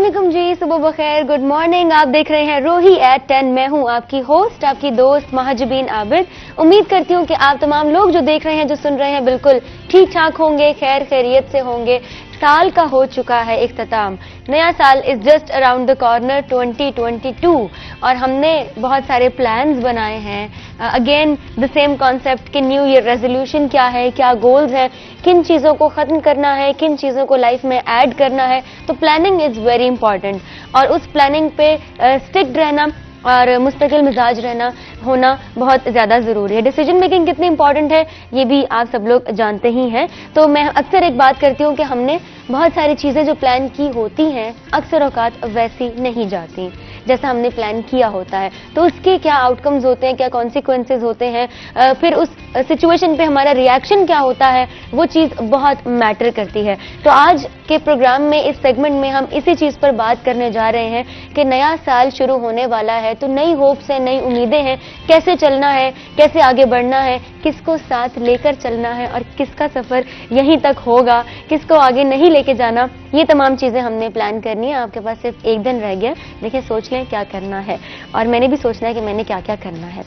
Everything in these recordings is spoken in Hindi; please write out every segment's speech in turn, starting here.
अस्सलामुअलैकुम जी, सुबह बखैर, गुड मॉर्निंग। आप देख रहे हैं रोही एट 10। मैं हूं आपकी होस्ट, आपकी दोस्त महाजबीन आबिद। उम्मीद करती हूं कि आप तमाम लोग जो देख रहे हैं, जो सुन रहे हैं, बिल्कुल ठीक ठाक होंगे, खैर खैरियत से होंगे। साल का हो चुका है इख्तिताम, नया साल is just around the corner 2022 और हमने बहुत सारे प्लान्स बनाए हैं। अगेन द सेम कॉन्सेप्ट कि न्यू ईयर रेजोल्यूशन क्या है, क्या गोल्स हैं, किन चीज़ों को ख़त्म करना है, किन चीज़ों को लाइफ में ऐड करना है। तो प्लानिंग इज़ वेरी इंपॉर्टेंट और उस प्लानिंग पे स्टिक रहना और मुस्तकिल मिजाज रहना होना बहुत ज़्यादा ज़रूरी है। डिसीजन मेकिंग कितनी इंपॉर्टेंट है ये भी आप सब लोग जानते ही हैं। तो मैं अक्सर एक बात करती हूँ कि हमने बहुत सारी चीज़ें जो प्लान की होती हैं अक्सर औकात वैसी नहीं जाती जैसा हमने प्लान किया होता है। तो उसके क्या आउटकम्स होते हैं, क्या कॉन्सिक्वेंसेज होते हैं, फिर उस सिचुएशन पे हमारा रिएक्शन क्या होता है, वो चीज़ बहुत मैटर करती है। तो आज के प्रोग्राम में, इस सेगमेंट में हम इसी चीज़ पर बात करने जा रहे हैं कि नया साल शुरू होने वाला है तो नई होप्स हैं, नई उम्मीदें हैं, कैसे चलना है, कैसे आगे बढ़ना है, किसको साथ लेकर चलना है और किसका सफ़र यहीं तक होगा, किसको आगे नहीं लेके जाना, ये तमाम चीज़ें हमने प्लान करनी है। आपके पास सिर्फ एक दिन रह गया, देखिए सोच लें क्या करना है और मैंने भी सोचना है कि मैंने क्या क्या करना है।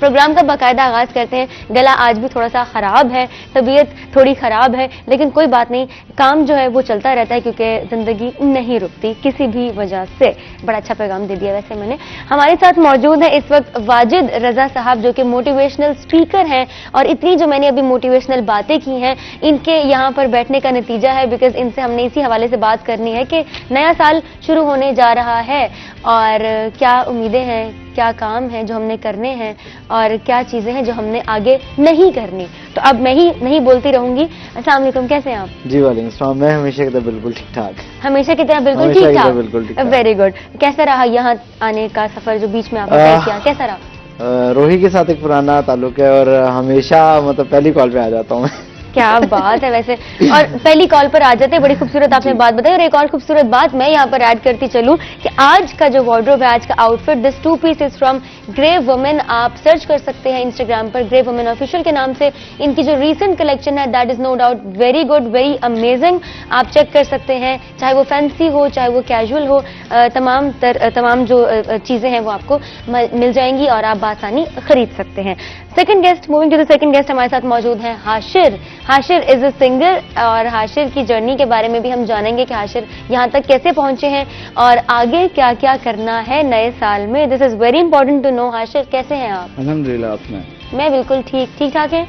प्रोग्राम का बाकायदा आगाज़ करते हैं। गला आज भी थोड़ा सा ख़राब है, तबीयत थोड़ी ख़राब है, लेकिन कोई बात नहीं, काम जो है वो चलता रहता है क्योंकि ज़िंदगी नहीं रुकती किसी भी वजह से। बड़ा अच्छा पैगाम दे दिया वैसे मैंने। हमारे साथ मौजूद है इस वक्त वाजिद रज़ा साहब जो कि मोटिवेशनल स्पीकर हैं और इतनी जो मैंने अभी मोटिवेशनल बातें की हैं इनके यहाँ पर बैठने का नतीजा है, बिकॉज इनसे हमने इसी हवाले से बात करनी है कि नया साल शुरू होने जा रहा है और क्या उम्मीदें हैं, क्या काम है जो हमने करने हैं और क्या चीज़ें हैं जो हमने आगे नहीं करनी। तो अब मैं ही नहीं बोलती रहूंगी। अस्सलाम वालेकुम, कैसे हैं आप? जी वालेकुम सलाम, मैं हमेशा की तरह बिल्कुल ठीक ठाक। हमेशा की तरह बिल्कुल ठीक ठाक, वेरी गुड। कैसा रहा यहाँ आने का सफर जो बीच में आपने तय किया, कैसा रहा? रोही के साथ एक पुराना ताल्लुक है और हमेशा मतलब पहली कॉल पे आ जाता हूँ मैं। क्या बात है वैसे, और पहली कॉल पर आ जाते हैं। बड़ी खूबसूरत आपने बात बताई। और एक और खूबसूरत बात मैं यहाँ पर ऐड करती चलूँ कि आज का जो वार्डरोब है, आज का outfit, this 2 piece is from Grey Women. आप सर्च कर सकते हैं इंस्टाग्राम पर ग्रे वुमेन ऑफिशियल के नाम से। इनकी जो रीसेंट कलेक्शन है that is no doubt very good, very amazing. आप चेक कर सकते हैं, चाहे वो फैंसी हो, चाहे वो कैजुअल हो, तमाम जो चीज़ें हैं वो आपको मिल जाएंगी और आप बासानी खरीद सकते हैं। Second guest, moving to the second guest, हमारे साथ मौजूद हैं Hashir. Hashir is a singer और हाशिर की जर्नी के बारे में भी हम जानेंगे कि हाशिर यहाँ तक कैसे पहुंचे हैं और आगे क्या क्या करना है नए साल में। This is very important to know. Hashir कैसे हैं आप? अल्हम्दुलिल्लाह, आपने? मैं बिल्कुल ठीक ठाक है।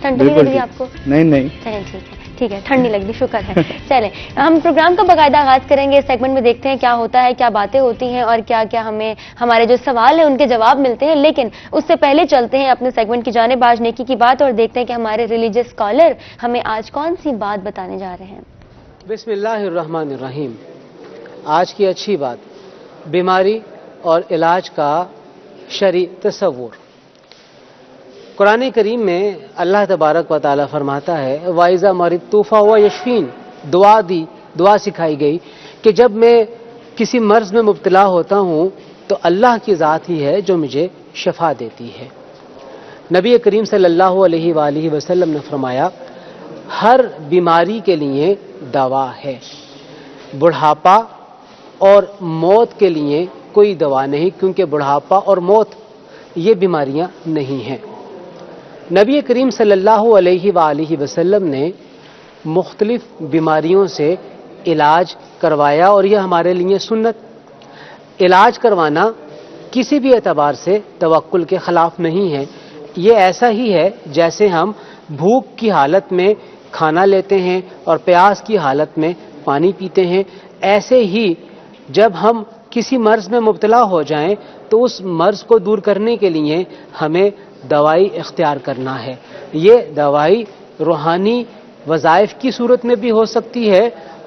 ठंड नहीं लग रही आपको? नहीं चलें ठीक है, ठंड नहीं लग रही, शुक्र है। चलें, हम प्रोग्राम का बाकायदा आगाज करेंगे। इस सेगमेंट में देखते हैं क्या होता है, क्या बातें होती हैं और क्या क्या हमें हमारे जो सवाल है उनके जवाब मिलते हैं। लेकिन उससे पहले चलते हैं अपने सेगमेंट की जानिब, आज नेकी की बात, और देखते हैं कि हमारे रिलीजियस स्कॉलर हमें आज कौन सी बात बताने जा रहे हैं। बिस्मिल्लाहिर्रहमानिर्रहीम। आज की अच्छी बात, बीमारी और इलाज का शरई तसव्वुर। कुरान करीम में अल्लाह तबारक व तआला फरमाता है, वाइज़ा मरिदतु फहुव यशफीन। दुआ सिखाई गई कि जब मैं किसी मर्ज में मुब्तला होता हूँ तो अल्लाह की ज़ात ही है जो मुझे शफा देती है। नबी करीम सल्लल्लाहु अलैहि वसल्लम ने फरमाया, हर बीमारी के लिए दवा है, बुढ़ापा और मौत के लिए कोई दवा नहीं, क्योंकि बुढ़ापा और मौत ये बीमारियां नहीं हैं। नबी करीम सल्लल्लाहु अलैहि वसल्लम ने मुख्तलिफ बीमारियों से इलाज करवाया और यह हमारे लिए सुन्नत। इलाज करवाना किसी भी एतबार से तवक्कुल के ख़िलाफ़ नहीं है। ये ऐसा ही है जैसे हम भूख की हालत में खाना लेते हैं और प्यास की हालत में पानी पीते हैं। ऐसे ही जब हम किसी मर्ज़ में मुब्तला हो जाएं तो उस मर्ज़ को दूर करने के लिए हमें दवाई इख्तियार करना है। ये दवाई रूहानी वज़ाइफ की सूरत में भी हो सकती है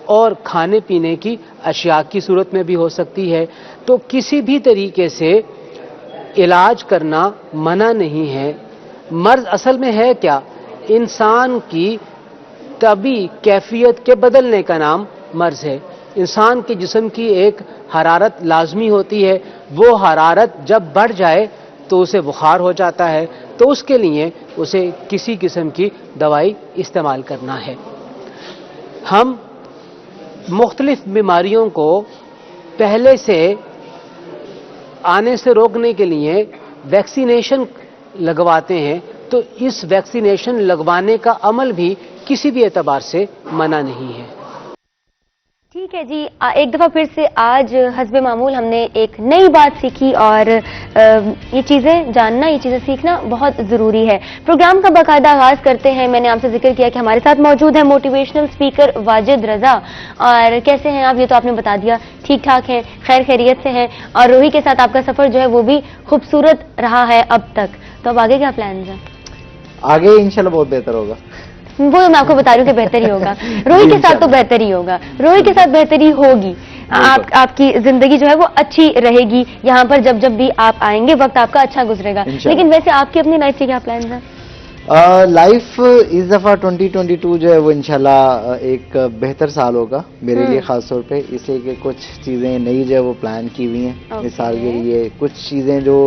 और खाने पीने की अशिया की सूरत में भी हो सकती है। तो किसी भी तरीके से इलाज करना मना नहीं है। मर्ज़ असल में है क्या? इंसान की तबी कैफियत के बदलने का नाम मर्ज़ है। इंसान के जिस्म की एक हरारत लाजमी होती है, वो हरारत जब बढ़ जाए तो उसे बुखार हो जाता है, तो उसके लिए उसे किसी किस्म की दवाई इस्तेमाल करना है। हम मुख्तलिफ बीमारियों को पहले से आने से रोकने के लिए वैक्सीनेशन लगवाते हैं, तो इस वैक्सीनेशन लगवाने का अमल भी किसी भी एतबार से मना नहीं है। ठीक है जी, एक दफा फिर से आज हस्बे मामूल हमने एक नई बात सीखी और ये चीजें जानना, ये चीजें सीखना बहुत जरूरी है। प्रोग्राम का बाकायदा आगाज करते हैं। मैंने आपसे जिक्र किया कि हमारे साथ मौजूद है मोटिवेशनल स्पीकर वाजिद रजा। और कैसे हैं आप, ये तो आपने बता दिया, ठीक ठाक हैं, खैर खैरियत से हैं। और रोही के साथ आपका सफर जो है वो भी खूबसूरत रहा है अब तक। तो अब आगे क्या प्लान है? आगे इंशाल्लाह बहुत बेहतर होगा। वो मैं आपको बता रही हूँ कि बेहतर ही होगा। रोही के साथ तो बेहतर ही होगा, रोही के साथ बेहतरी होगी। आपकी जिंदगी जो है वो अच्छी रहेगी। यहाँ पर जब जब भी आप आएंगे वक्त आपका अच्छा गुजरेगा। लेकिन वैसे आपकी अपनी लाइफ के क्या प्लान है? लाइफ इस दफा 2022 जो है वो इंशाल्लाह एक बेहतर साल होगा मेरे लिए खास तौर पे, इसलिए कि कुछ चीजें नई जो है वो प्लान की हुई हैं इस साल के लिए। कुछ चीजें जो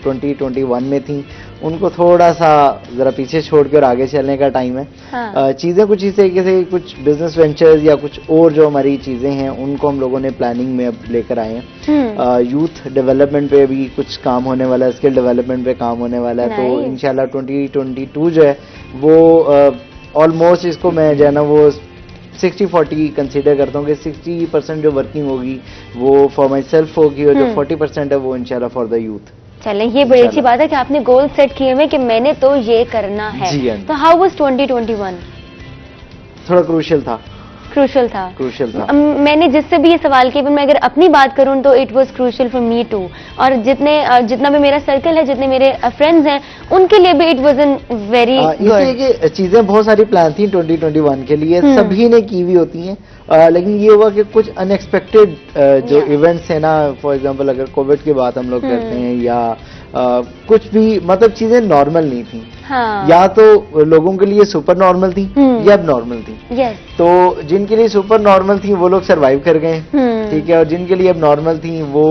2021 में थी उनको थोड़ा सा जरा पीछे छोड़ के और आगे चलने का टाइम है। हाँ। चीजें कुछ इस तरीके से, कुछ बिजनेस वेंचर्स या कुछ और जो हमारी चीजें हैं उनको हम लोगों ने प्लानिंग में अब लेकर आए हैं। यूथ डेवलपमेंट पे भी कुछ काम होने वाला है, स्किल डेवलपमेंट पे काम होने वाला है। तो इंशाल्लाह 2022 जो है वो ऑलमोस्ट इसको मैं जो है ना वो 60-40 कंसीडर करता हूँ कि 60% जो वर्किंग होगी वो फॉर माई सेल्फ होगी और जो 40% है वो इंशाल्लाह फॉर द यूथ। चलें, ये बड़ी अच्छी बात है कि आपने गोल सेट किए हुए कि मैंने तो ये करना है। तो हाउ वाज 2021? थोड़ा क्रूशियल था। मैंने जिससे भी ये सवाल किया, मैं अगर अपनी बात करूं तो it was crucial for me too. और जितना भी मेरा सर्कल है, जितने मेरे फ्रेंड्स हैं, उनके लिए भी इट वाज एन वेरी इसलिए कि चीजें बहुत सारी प्लान थी 2021 के लिए, सभी ने की हुई होती हैं। लेकिन ये हुआ कि कुछ अनएक्सपेक्टेड जो इवेंट्स है ना, फॉर एग्जांपल अगर कोविड की बात हम लोग करते हैं या कुछ भी, मतलब चीजें नॉर्मल नहीं थी। हाँ। या तो लोगों के लिए सुपर नॉर्मल थी या अब नॉर्मल थी। तो जिनके लिए सुपर नॉर्मल थी वो लोग सरवाइव कर गए, ठीक है, और जिनके लिए अब नॉर्मल थी वो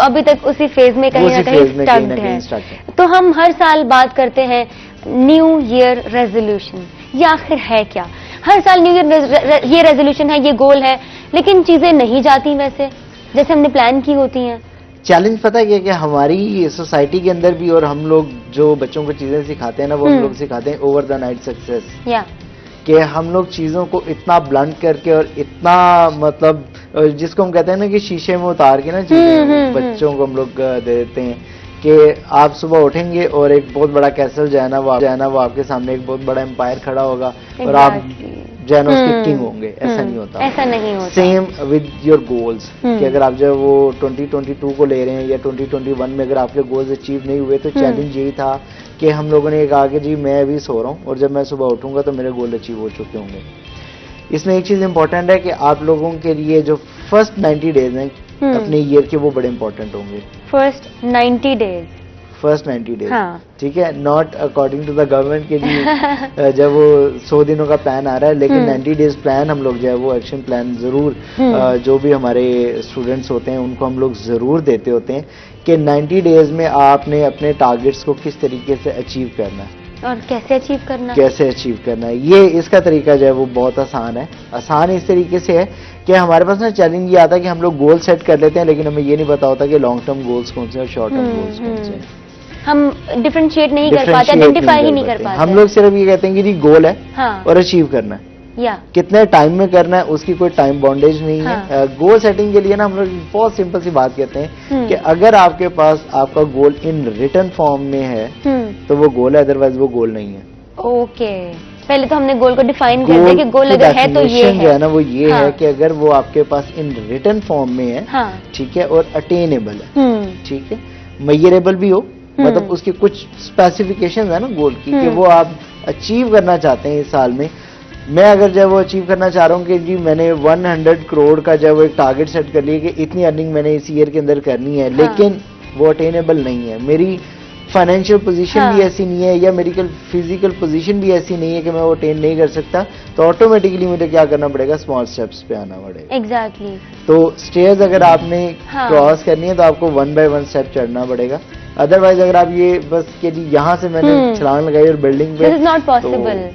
अभी तक उसी फेज में कहीं ना कहीं स्टक है। तो हम हर साल बात करते हैं न्यू ईयर रेजोल्यूशन, ये आखिर है क्या? हर साल न्यू ईयर ये रेजोल्यूशन है, ये गोल है, लेकिन चीजें नहीं जाती वैसे जैसे हमने प्लान की होती हैं। चैलेंज पता है कि हमारी सोसाइटी के अंदर भी, और हम लोग जो बच्चों को चीजें सिखाते हैं ना, वो हम लोग सिखाते हैं ओवर द नाइट सक्सेस। कि हम लोग चीजों को इतना ब्लंट करके और इतना, मतलब जिसको हम कहते हैं ना कि शीशे में उतार के ना चीजें बच्चों को हम लोग दे देते हैं कि आप सुबह उठेंगे और एक बहुत बड़ा कैसल जो है ना वो आपके सामने एक बहुत बड़ा एम्पायर खड़ा होगा और आप जो है ना उसके किंग होंगे। ऐसा नहीं होता, ऐसा नहीं होता। सेम विद योर गोल्स, कि अगर आप जो वो 2022 को ले रहे हैं या 2021 में अगर आपके गोल्स अचीव नहीं हुए, तो चैलेंज यही था कि हम लोगों ने कहा कि जी मैं अभी सो रहा हूँ और जब मैं सुबह उठूंगा तो मेरे गोल अचीव हो चुके होंगे। इसमें एक चीज इंपॉर्टेंट है कि आप लोगों के लिए जो फर्स्ट 90 डेज हैं अपने ईयर के, वो बड़े इंपॉर्टेंट होंगे। फर्स्ट 90 डेज, हाँ। ठीक है, not according to the government के लिए जब वो 100 दिनों का प्लान आ रहा है, लेकिन 90 डेज प्लान हम लोग जो है वो एक्शन प्लान जरूर जो भी हमारे स्टूडेंट्स होते हैं उनको हम लोग जरूर देते होते हैं कि 90 डेज में आपने अपने टारगेट्स को किस तरीके से अचीव करना है और कैसे अचीव करना है। ये इसका तरीका जो है वो बहुत आसान है। आसान इस तरीके से है कि हमारे पास ना चैलेंज ये आता है कि हम लोग गोल सेट कर लेते हैं, लेकिन हमें ये नहीं पता होता कि लॉन्ग टर्म गोल्स कौन से और शॉर्ट टर्म गोल्स कौन से हैं। हम डिफरेंशिएट नहीं कर पाते, आइडेंटिफाई ही नहीं कर पाते। हम लोग सिर्फ ये कहते हैं कि जी गोल है, हाँ, और अचीव करना है, कितने टाइम में करना है उसकी कोई टाइम बाउंडेज नहीं, हाँ, है। गोल सेटिंग के लिए ना हम लोग बहुत सिंपल सी बात कहते हैं कि अगर आपके पास आपका गोल इन रिटन फॉर्म में है तो वो गोल है, अदरवाइज वो गोल नहीं है। ओके, पहले तो हमने गोल को डिफाइन कर दिया कि गोल अगर है तो ये है, जो है ना वो ये है कि अगर वो आपके पास इन रिटन फॉर्म में है, हाँ, ठीक है, और अटेनेबल है, ठीक है, मेजरेबल भी हो, मतलब उसकी कुछ स्पेसिफिकेशन है ना गोल की कि वो आप अचीव करना चाहते हैं इस साल में। मैं अगर जो है वो अचीव करना चाह रहा हूँ कि जी मैंने 100 करोड़ का जो है वो एक टारगेट सेट कर लिया कि इतनी अर्निंग मैंने इस ईयर के अंदर करनी है, लेकिन वो अटेनेबल नहीं है, मेरी फाइनेंशियल पोजीशन भी ऐसी नहीं है या मेरी फिजिकल पोजीशन भी ऐसी नहीं है कि मैं वो अटेन नहीं कर सकता, तो ऑटोमेटिकली मुझे क्या करना पड़ेगा, स्मॉल स्टेप्स पे आना पड़ेगा। एग्जैक्टली। तो स्टेयर्स अगर आपने क्रॉस करनी है तो आपको 1 by 1 स्टेप चढ़ना पड़ेगा। अदरवाइज अगर आप ये बस कि जी यहाँ से मैंने छलांग लगाई और बिल्डिंग पे, दिस इज नॉट पॉसिबल,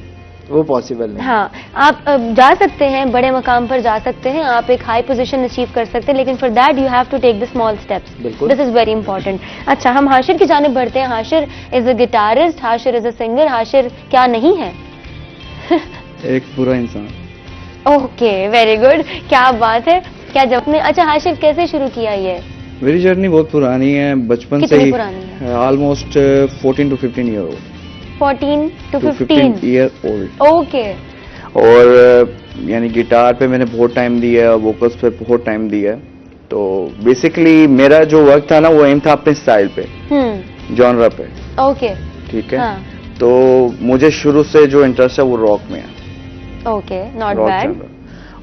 वो पॉसिबल नहीं। हाँ, आप जा सकते हैं, बड़े मकाम पर जा सकते हैं, आप एक हाई पोजीशन अचीव कर सकते हैं, लेकिन for that you have to take the small steps. बिल्कुल। This is very important. अच्छा, हम हाशिर की जानिब बढ़ते हैं। Hashir is a guitarist, Hashir is a singer. Hashir क्या नहीं है? एक बुरा इंसान। ओके, वेरी गुड, क्या बात है, क्या जब ने। अच्छा हाशिर, कैसे शुरू किया ये? मेरी जर्नी बहुत पुरानी है, बचपन से कितनी ही। पुरानी है? Almost 14 to 15 year old. 14 to 15 15 year old. Okay. और यानी गिटार पे मैंने बहुत टाइम दिया है, वोकल्स पे बहुत टाइम दिया है। तो बेसिकली मेरा जो वर्क था ना, वो एम था अपने स्टाइल पे, जॉनरा पे। ओके, ठीक है। हाँ, तो मुझे शुरू से जो इंटरेस्ट है वो रॉक में है। Okay, not rock bad. Genre.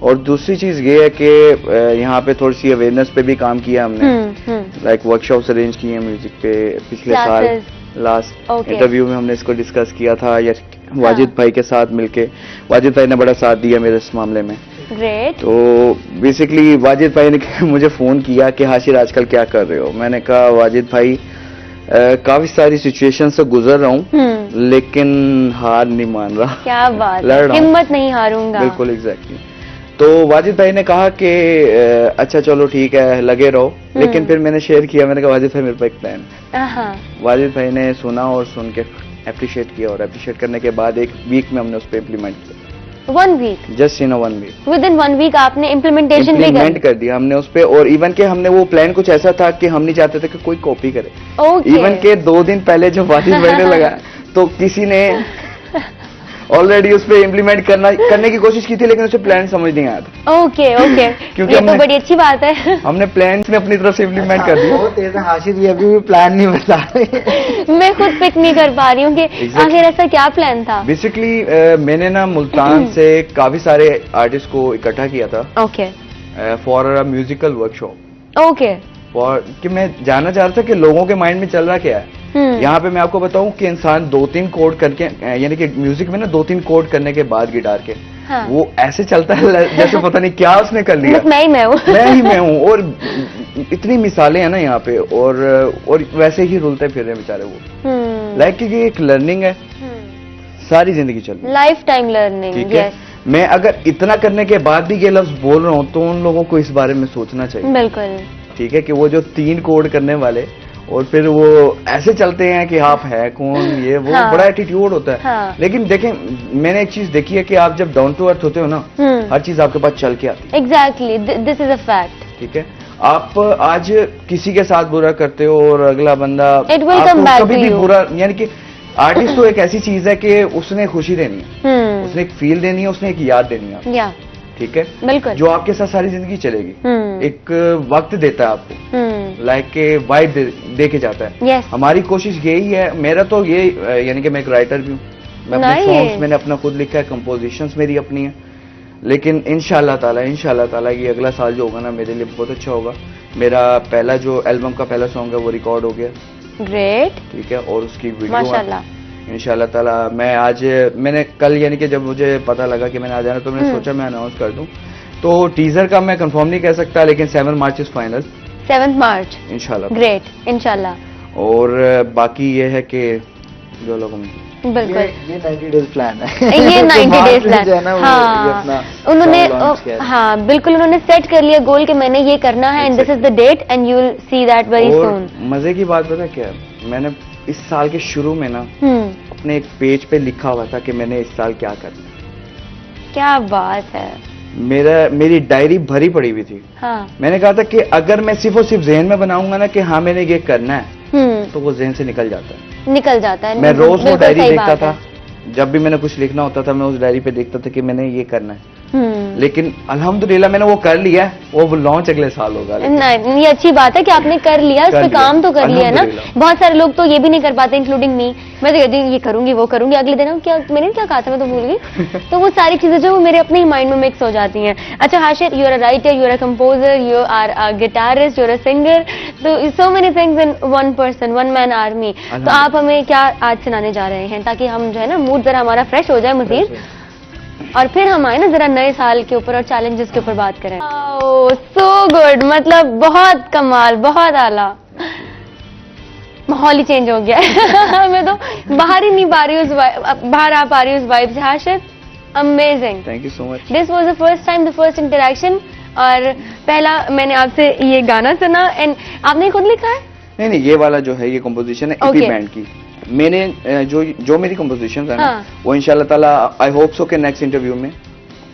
और दूसरी चीज ये है कि यहाँ पे थोड़ी सी अवेयरनेस पे भी काम किया हमने। लाइक वर्कशॉप्स अरेंज किए हैं म्यूजिक पे पिछले साल। Last Okay. इंटरव्यू में हमने इसको डिस्कस किया था या वाजिद भाई के साथ मिलके। वाजिद भाई ने बड़ा साथ दिया मेरे इस मामले में। ग्रेट। तो बेसिकली वाजिद भाई ने मुझे फोन किया कि हाशिर आजकल क्या कर रहे हो। मैंने कहा वाजिद भाई काफी सारी सिचुएशन से गुजर रहा हूँ, लेकिन हार नहीं मान रहा। क्या बात लड़ है, रहा हूं। हिम्मत नहीं हारूंगा। बिल्कुल एग्जैक्टली। तो वाजिद भाई ने कहा कि अच्छा चलो ठीक है, लगे रहो। लेकिन फिर मैंने शेयर किया, मैंने कहा वाजिद भाई मेरे पास एक प्लान है। हाँ, वाजिद भाई ने सुना और सुन के अप्रिशिएट किया, और अप्रिशिएट करने के बाद एक वीक में हमने उस पर इम्प्लीमेंट किया। 1 week? Just in 1 week. Within 1 week आपने इम्प्लीमेंटेशन भी इम्प्लीमेंट कर दिया हमने उस पे। और इवन के हमने वो प्लान कुछ ऐसा था कि हम नहीं चाहते थे कि कोई कॉपी करे। ओके। इवन के 2 दिन पहले जब वाजिद भाई ने लगाया तो किसी ने ऑलरेडी उस पे इम्प्लीमेंट करने की कोशिश की थी, लेकिन उसे प्लान समझ नहीं आया था। ओके ओके, क्योंकि ये तो बड़ी अच्छी बात है। हमने प्लान में अपनी तरफ से इम्प्लीमेंट कर दिया। बहुत तेज है हाशिर, ये अभी भी प्लान नहीं बता रहे। मैं खुद पिक नहीं कर पा रही हूँ कि आखिर ऐसा क्या प्लान था। बेसिकली मैंने ना मुल्तान से काफी सारे आर्टिस्ट को इकट्ठा किया था okay for a musical workshop. Okay. For कि मैं जानना चाह रहा था कि लोगों के माइंड में चल रहा क्या है। यहाँ पे मैं आपको बताऊं कि इंसान 2-3 कोड करके, यानी कि म्यूजिक में ना 2-3 कोड करने के बाद गिटार के, हाँ। वो ऐसे चलता है जैसे पता नहीं क्या उसने कर लिया। बस मैं ही मैं हूँ। मैं ही मैं हूँ। और इतनी मिसालें हैं ना यहाँ पे, और वैसे ही रुलते फिर रहे बेचारे वो। लाइक कि ये एक लर्निंग है, सारी जिंदगी चल रही, लाइफ टाइम लर्निंग। ठीक है। मैं अगर इतना करने के बाद भी ये लफ्ज बोल रहा हूँ तो उन लोगों को इस बारे में सोचना चाहिए। बिल्कुल, ठीक है, कि वो जो 3 कोड करने वाले और फिर वो ऐसे चलते हैं कि आप है कौन, ये वो, हाँ। बड़ा एटीट्यूड होता है। हाँ। लेकिन देखें, मैंने एक चीज देखी है कि आप जब डाउन टू अर्थ होते हो ना, हर चीज आपके पास चल के आती है। Exactly, this is a fact. ठीक है। आप आज किसी के साथ बुरा करते हो और अगला बंदा It will come back कभी to भी you. बुरा, यानी कि आर्टिस्ट तो एक ऐसी चीज है कि उसने खुशी देनी है, उसने एक फील देनी है, उसने एक याद देनी है। या ठीक है, बिल्कुल। जो आपके साथ सारी जिंदगी चलेगी। एक वक्त देता है आपको, लाइक के वाइब दे के जाता है। Yes. हमारी कोशिश यही है, मेरा तो ये यानी कि मैं एक राइटर भी हूँ, मैं अपने Nice. सॉन्ग्स मैंने अपना खुद लिखा है, कंपोजिशंस मेरी अपनी है। लेकिन इंशाल्लाह ताला ये अगला साल जो होगा ना मेरे लिए बहुत अच्छा होगा। मेरा पहला जो एल्बम का पहला सॉन्ग है वो रिकॉर्ड हो गया। ग्रेट, ठीक है, और उसकी वीडियो माशाल्लाह। इंशाल्लाह ताला मैंने कल, यानी कि जब मुझे पता लगा कि मैंने आ जाना, तो मैंने सोचा मैं अनाउंस कर दूं। तो टीजर का मैं कंफर्म नहीं कह सकता, लेकिन 7 मार्च इज फाइनल। 7 मार्च इंशाल्लाह। ग्रेट, इंशाल्लाह। और बाकी ये है कि जो लोग बिल्कुल, ये 90 डेज प्लान है। ये 90 डेज जो है प्लान। ना, वो ये हाँ, अपना उन्होंने song launch किया है। हाँ बिल्कुल, उन्होंने सेट कर लिया गोल कि मैंने ये करना है, and this is the date and you will see that very और सून। मजे की बात पता क्या है, मैंने इस साल के शुरू में ना अपने एक पेज पे लिखा हुआ था कि मैंने इस साल क्या करना है। क्या बात है। मेरी डायरी भरी पड़ी हुई थी। हाँ। मैंने कहा था कि अगर मैं सिर्फ और सिर्फ जहन में बनाऊंगा ना कि हाँ मैंने ये करना है, तो वो जहन से निकल जाता है। निकल जाता है। मैं रोज वो बिल्कुल डायरी सही देखता बात था, जब भी मैंने कुछ लिखना होता था मैं उस डायरी पे देखता था कि मैंने ये करना है। लेकिन अल्हम्दुलिल्लाह मैंने वो कर लिया है, वो लॉन्च अगले साल होगा। नहीं, ये अच्छी बात है कि आपने कर लिया, उस पर काम तो कर लिया है ना। बहुत सारे लोग तो ये भी नहीं कर पाते, इंक्लूडिंग मी। मैं तो कहती हूँ ये करूंगी वो करूंगी, अगले दिन क्या मैंने क्या कहा था मैं तो भूल गई। तो वो सारी चीजें जो वो मेरे अपने ही माइंड में मिक्स हो जाती हैं। अच्छा Hashir, you are a writer, you are a composer, you are a guitarist, you are a singer, तो so many things in one person, one man army. तो आप हमें क्या आज सुनाने जा रहे हैं, ताकि हम जो है ना मूड जरा हमारा फ्रेश हो जाए मजीद, और फिर हम आए ना जरा नए साल के ऊपर और चैलेंजेस के ऊपर बात करें। सो गुड, मतलब बहुत कमाल, बहुत आला। माहौल ही चेंज हो गया है। मैं तो बाहर ही नहीं पा रही हूँ, बाहर आ पा रही हूँ उस वाइब से। Hashir amazing, thank you so much. This was the first time, the first interaction, और पहला मैंने आपसे ये गाना सुना एंड आपने खुद लिखा है? नहीं, ये वाला जो है ये कंपोजिशन है ईपी बैंड की। मैंने जो मेरी कंपोजिशन है ना, वो इंशाल्लाह ताला आई होप सो के नेक्स्ट इंटरव्यू में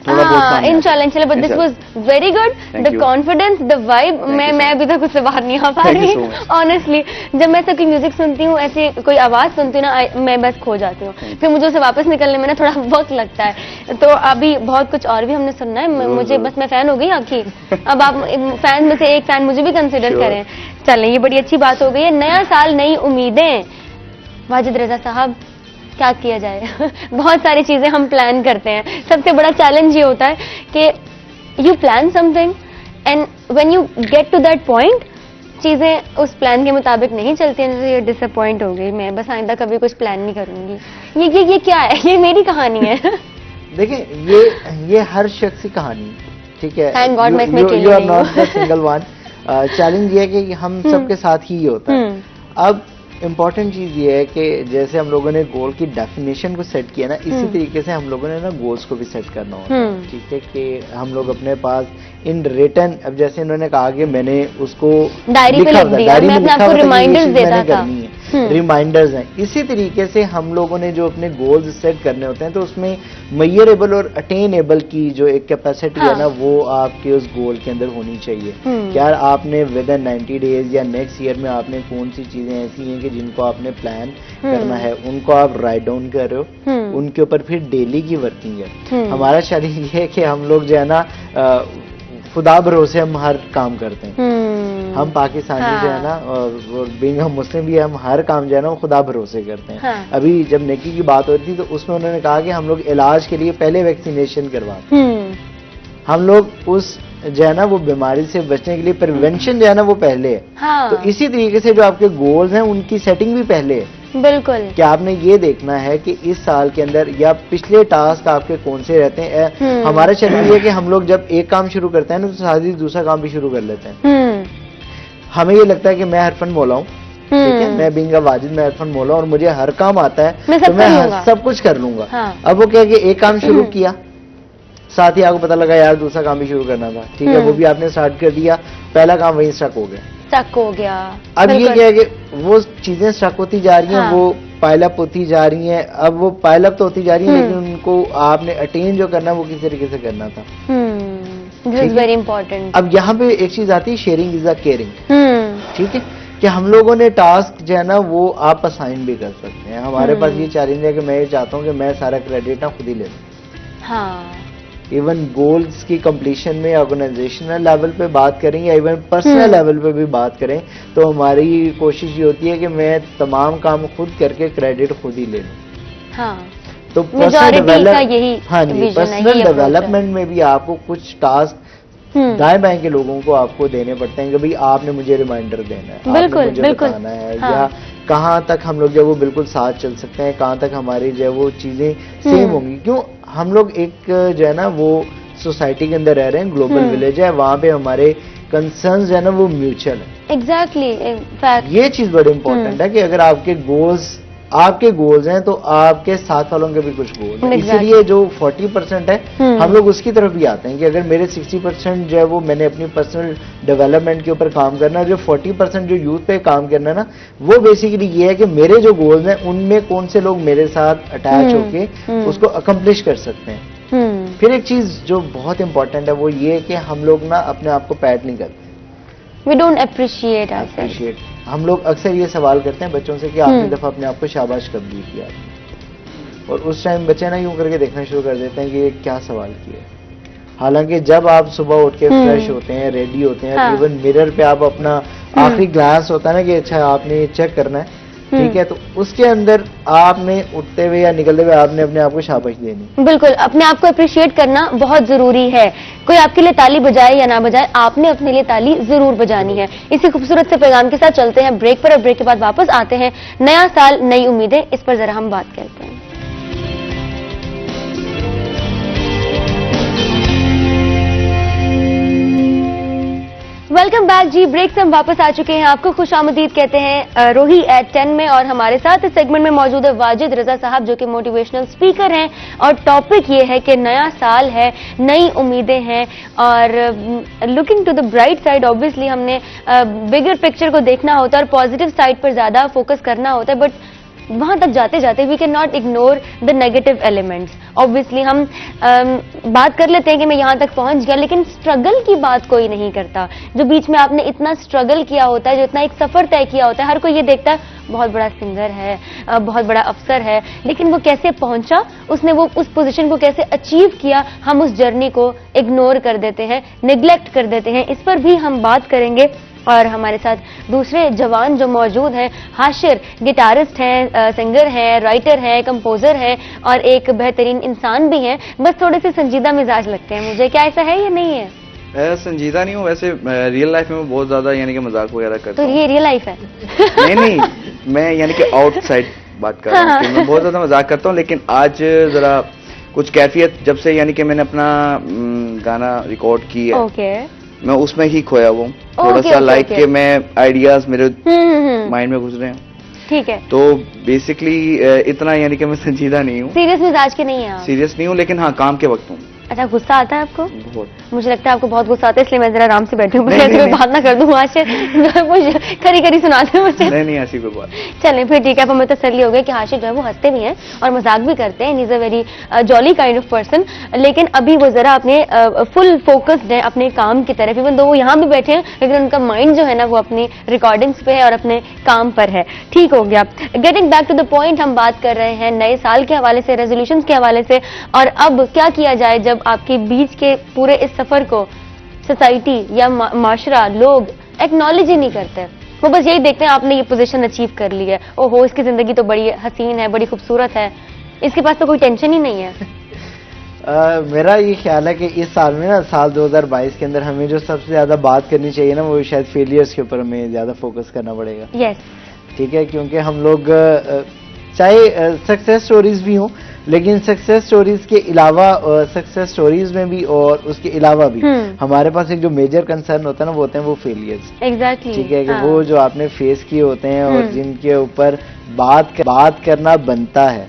थोड़ा बहुत इंशाल्लाह, but this was very good, the confidence, the vibe. मैं अभी तक उससे बाहर नहीं आ पा रही ऑनेस्टली। जब मैं सबकी म्यूजिक सुनती हूँ, ऐसी कोई आवाज सुनती हूँ ना, मैं बस खो जाती हूँ, फिर मुझे उसे वापस निकलने में ना थोड़ा वक्त लगता है। तो अभी बहुत कुछ और भी हमने सुनना है, मुझे बस मैं फैन हो गई आपकी, अब आप फैन में से एक फैन मुझे भी कंसिडर करें। चलें, ये बड़ी अच्छी बात हो गई है। नया साल नई उम्मीदें, वाजिद रजा साहब क्या किया जाए? बहुत सारी चीजें हम प्लान करते हैं, सबसे बड़ा चैलेंज ये होता है कि you plan something and when you get to that point, चीजें उस प्लान के मुताबिक नहीं चलती हैं, जैसे ये डिसअपॉइंट हो गई, मैं बस आइंदा कभी कुछ प्लान नहीं करूंगी। ये क्या है? ये मेरी कहानी है। देखिए, ये हर शख्स की कहानी है, ठीक है? थैंक गॉड मैं इसमें अकेली यू आर नहीं हूं। Not the single one. Challenge ये है कि हम सबके साथ ही ये होता है। अब इम्पॉर्टेंट चीज ये है कि जैसे हम लोगों ने गोल की डेफिनेशन को सेट किया ना, इसी तरीके से हम लोगों ने ना गोल्स को भी सेट करना होता है, ठीक है? कि हम लोग अपने पास इन रिटर्न, अब जैसे इन्होंने कहा कि मैंने उसको डायरी पे लिख दिया, मैं अपने आपको रिमाइंडर्स देता था, रिमाइंडर्स हैं। इसी तरीके से हम लोगों ने जो अपने गोल्स सेट करने होते हैं, तो उसमें मेजरेबल और अटेनेबल की जो एक कैपेसिटी है ना, वो आपके उस गोल के अंदर होनी चाहिए। क्या आपने विद इन 90 डेज या नेक्स्ट ईयर में आपने कौन सी चीजें ऐसी हैं कि जिनको आपने प्लान करना है, उनको आप राइट डाउन कर रहे हो, उनके ऊपर फिर डेली की वर्किंग है। हमारा शरीर ये है कि हम लोग जो है ना खुदा भरोसे हम हर काम करते हैं। हम पाकिस्तानी जो है ना, और बीइंग हम मुस्लिम भी, हम हर काम जो है ना वो खुदा भरोसे करते हैं। अभी जब नेकी की बात हो रही थी, तो उसमें उन्होंने कहा कि हम लोग इलाज के लिए पहले वैक्सीनेशन करवाते हैं। हम लोग उस जो है ना वो बीमारी से बचने के लिए प्रिवेंशन जो है ना वो पहले है। तो इसी तरीके से जो आपके गोल्स हैं उनकी सेटिंग भी पहले है। बिल्कुल, कि आपने ये देखना है कि इस साल के अंदर या पिछले टास्क आपके कौन से रहते हैं। हमारा शरीर ये कि हम लोग जब एक काम शुरू करते हैं ना, तो साथ ही दूसरा काम भी शुरू कर लेते हैं। हमें ये लगता है कि मैं हरफन मौला हूँ, ठीक है, मैं बिंगा वाजिद, मैं हरफन मौला, और मुझे हर काम आता है, तो मैं सब कुछ कर लूंगा। अब वो क्या है कि एक काम शुरू किया, साथ ही आपको पता लगा यार दूसरा काम भी शुरू करना था, ठीक है, वो भी आपने स्टार्ट कर दिया, पहला काम वहीं स्टक हो गया। अब ये क्या है कि वो चीजें स्टक होती जा रही हैं, वो पाइलअप होती जा रही हैं। अब वो पाइलअप तो होती जा रही है, लेकिन उनको आपने अटेन जो करना है वो किस तरीके से करना था। This is very important. अब यहाँ पे एक चीज आती है, शेयरिंग इज अ केयरिंग, ठीक है, कि हम लोगों ने टास्क जो है ना वो आप असाइन भी कर सकते हैं। हमारे पास ये चैलेंज है कि मैं ये चाहता हूँ कि मैं सारा क्रेडिट ना खुद ही ले लूँ। इवन गोल्स की कंप्लीशन में ऑर्गेनाइजेशनल लेवल पे बात करें या इवन पर्सनल लेवल पे भी बात करें, तो हमारी कोशिश ये होती है कि मैं तमाम काम खुद करके क्रेडिट खुद ही ले लूं। तो पर्सनल डेवलपमेंट में भी आपको कुछ टास्क दाएं बाएं के लोगों को आपको देने पड़ते हैं कि भाई आपने मुझे रिमाइंडर देना है, आपने मुझे बताना है, या कहाँ तक हम लोग जो वो बिल्कुल साथ चल सकते हैं, कहाँ तक हमारी जो वो चीजें सेम होंगी। क्यों हम लोग एक जो है ना वो सोसाइटी के अंदर रह रहे हैं, ग्लोबल विलेज है, वहाँ पे हमारे कंसर्न्स जो है ना वो म्यूचुअल है। एग्जैक्टली, ये चीज बड़ी इंपॉर्टेंट है कि अगर आपके गोल्स हैं तो आपके साथ वालों के भी कुछ गोल्स हैं। इसीलिए जो 40% है हम लोग उसकी तरफ भी आते हैं कि अगर मेरे 60% जो है वो मैंने अपनी पर्सनल डेवलपमेंट के ऊपर काम करना है, जो 40% जो यूथ पे काम करना है ना, वो बेसिकली ये है कि मेरे जो गोल्स हैं उनमें कौन से लोग मेरे साथ अटैच होके उसको अकम्प्लिश कर सकते हैं। फिर एक चीज जो बहुत इंपॉर्टेंट है वो ये है कि हम लोग ना अपने आप को पैट नहीं करते, We don't appreciate ourselves. हम लोग अक्सर ये सवाल करते हैं बच्चों से कि आखिरी दफा अपने आप को शाबाश कब दी थी आपने, और उस टाइम बच्चे ना यूं करके देखना शुरू कर देते हैं कि ये क्या सवाल किया। हालांकि जब आप सुबह उठ के फ्रेश होते हैं, रेडी होते हैं, इवन मिरर पे आप अपना आखिरी ग्लास होता है ना कि अच्छा आपने ये चेक करना है, ठीक है, तो उसके अंदर आपने उठते हुए या निकलते हुए आपने अपने आप को शाबाश देनी। बिल्कुल, अपने आप को अप्रिशिएट करना बहुत जरूरी है। कोई आपके लिए ताली बजाए या ना बजाए, आपने अपने लिए ताली जरूर बजानी है। इसी खूबसूरत से पैगाम के साथ चलते हैं ब्रेक पर, और ब्रेक के बाद वापस आते हैं। नया साल नई उम्मीदें, इस पर जरा हम बात करते हैं। वेलकम बैक जी। ब्रेक से हम वापस आ चुके हैं। आपको खुशामदीद कहते हैं रोही एट 10 में, और हमारे साथ इस सेगमेंट में मौजूद है वाजिद रजा साहब जो कि मोटिवेशनल स्पीकर हैं, और टॉपिक ये है कि नया साल है, नई उम्मीदें हैं, और looking to the bright side obviously हमने बिगर पिक्चर को देखना होता है और पॉजिटिव साइड पर ज्यादा फोकस करना होता है, बट वहां तक जाते जाते we can not ignore the negative elements. Obviously हम बात कर लेते हैं कि मैं यहां तक पहुंच गया, लेकिन स्ट्रगल की बात कोई नहीं करता। जो बीच में आपने इतना स्ट्रगल किया होता है, जो इतना एक सफर तय किया होता है, हर कोई ये देखता है बहुत बड़ा सिंगर है, बहुत बड़ा अफसर है, लेकिन वो कैसे पहुंचा, उसने वो उस पोजीशन को कैसे अचीव किया, हम उस जर्नी को इग्नोर कर देते हैं, निग्लेक्ट कर देते हैं। इस पर भी हम बात करेंगे। और हमारे साथ दूसरे जवान जो मौजूद हैं, हाशिर गिटारिस्ट हैं, सिंगर हैं, राइटर हैं, कंपोजर हैं, और एक बेहतरीन इंसान भी हैं। बस थोड़े से संजीदा मिजाज लगते हैं मुझे, क्या ऐसा है या नहीं है? संजीदा नहीं हूँ वैसे, रियल लाइफ में बहुत ज्यादा यानी कि मजाक वगैरह करता हूँ। तो ये रियल लाइफ है? नहीं, मैं यानी कि आउटसाइड बात कर रहा हूँ। मैं बहुत ज्यादा मजाक करता हूँ, लेकिन आज जरा कुछ कैफियत, जब से यानी कि मैंने अपना गाना रिकॉर्ड किया, मैं उसमें ही खोया हूँ थोड़ा सा, लाइक के मैं आइडियाज मेरे माइंड में घुस रहे हैं। ठीक है। तो बेसिकली इतना यानी कि मैं संजीदा नहीं हूँ। सीरियस मिजाज के नहीं है? सीरियस नहीं हूँ, लेकिन हाँ काम के वक्त हूँ। अच्छा, गुस्सा आता है आपको? बहुत। मुझे लगता है आपको बहुत गुस्सा आता है, इसलिए मैं जरा आराम से बैठी हूँ, कोई बात ना कर दूँ आज से खरी खरी सुनाते मुझे। नहीं ऐसी कोई बात। चलें फिर ठीक है, अब हमें तसल्ली हो गई कि हाशिर जो है वो हंसते भी हैं और मजाक भी करते हैं, is a very jolly kind of person. लेकिन अभी वो जरा अपने फुल फोकस्ड है अपने काम की तरफ, इवन दो वो यहाँ भी बैठे हैं, लेकिन उनका माइंड जो है ना वो अपनी रिकॉर्डिंग्स पे है और अपने काम पर है। ठीक हो गया। Getting back to the point, हम बात कर रहे हैं नए साल के हवाले से, रेजोल्यूशंस के हवाले से, और अब क्या किया जाए जब आपके बीच के पूरे इस सफर को सोसाइटी या माशरा, लोग एक्नॉलेज ही नहीं करते। वो बस यही देखते हैं आपने ये पोजीशन अचीव कर ली है, ओहो इसकी जिंदगी तो बड़ी हसीन है, बड़ी खूबसूरत है, इसके पास तो कोई टेंशन ही नहीं है। मेरा ये ख्याल है कि इस साल में ना, साल 2022 के अंदर हमें जो सबसे ज्यादा बात करनी चाहिए ना, वो शायद फेलियर्स के ऊपर हमें ज्यादा फोकस करना पड़ेगा। यस, ठीक है, क्योंकि हम लोग चाहे सक्सेस स्टोरीज भी हों, लेकिन सक्सेस स्टोरीज के अलावा, सक्सेस स्टोरीज में भी और उसके अलावा भी हमारे पास एक जो मेजर कंसर्न होता है ना, वो होते हैं वो फेलियर्स। एग्जैक्टली। ठीक है, कि वो जो आपने फेस किए होते हैं और जिनके ऊपर बात करना बनता है।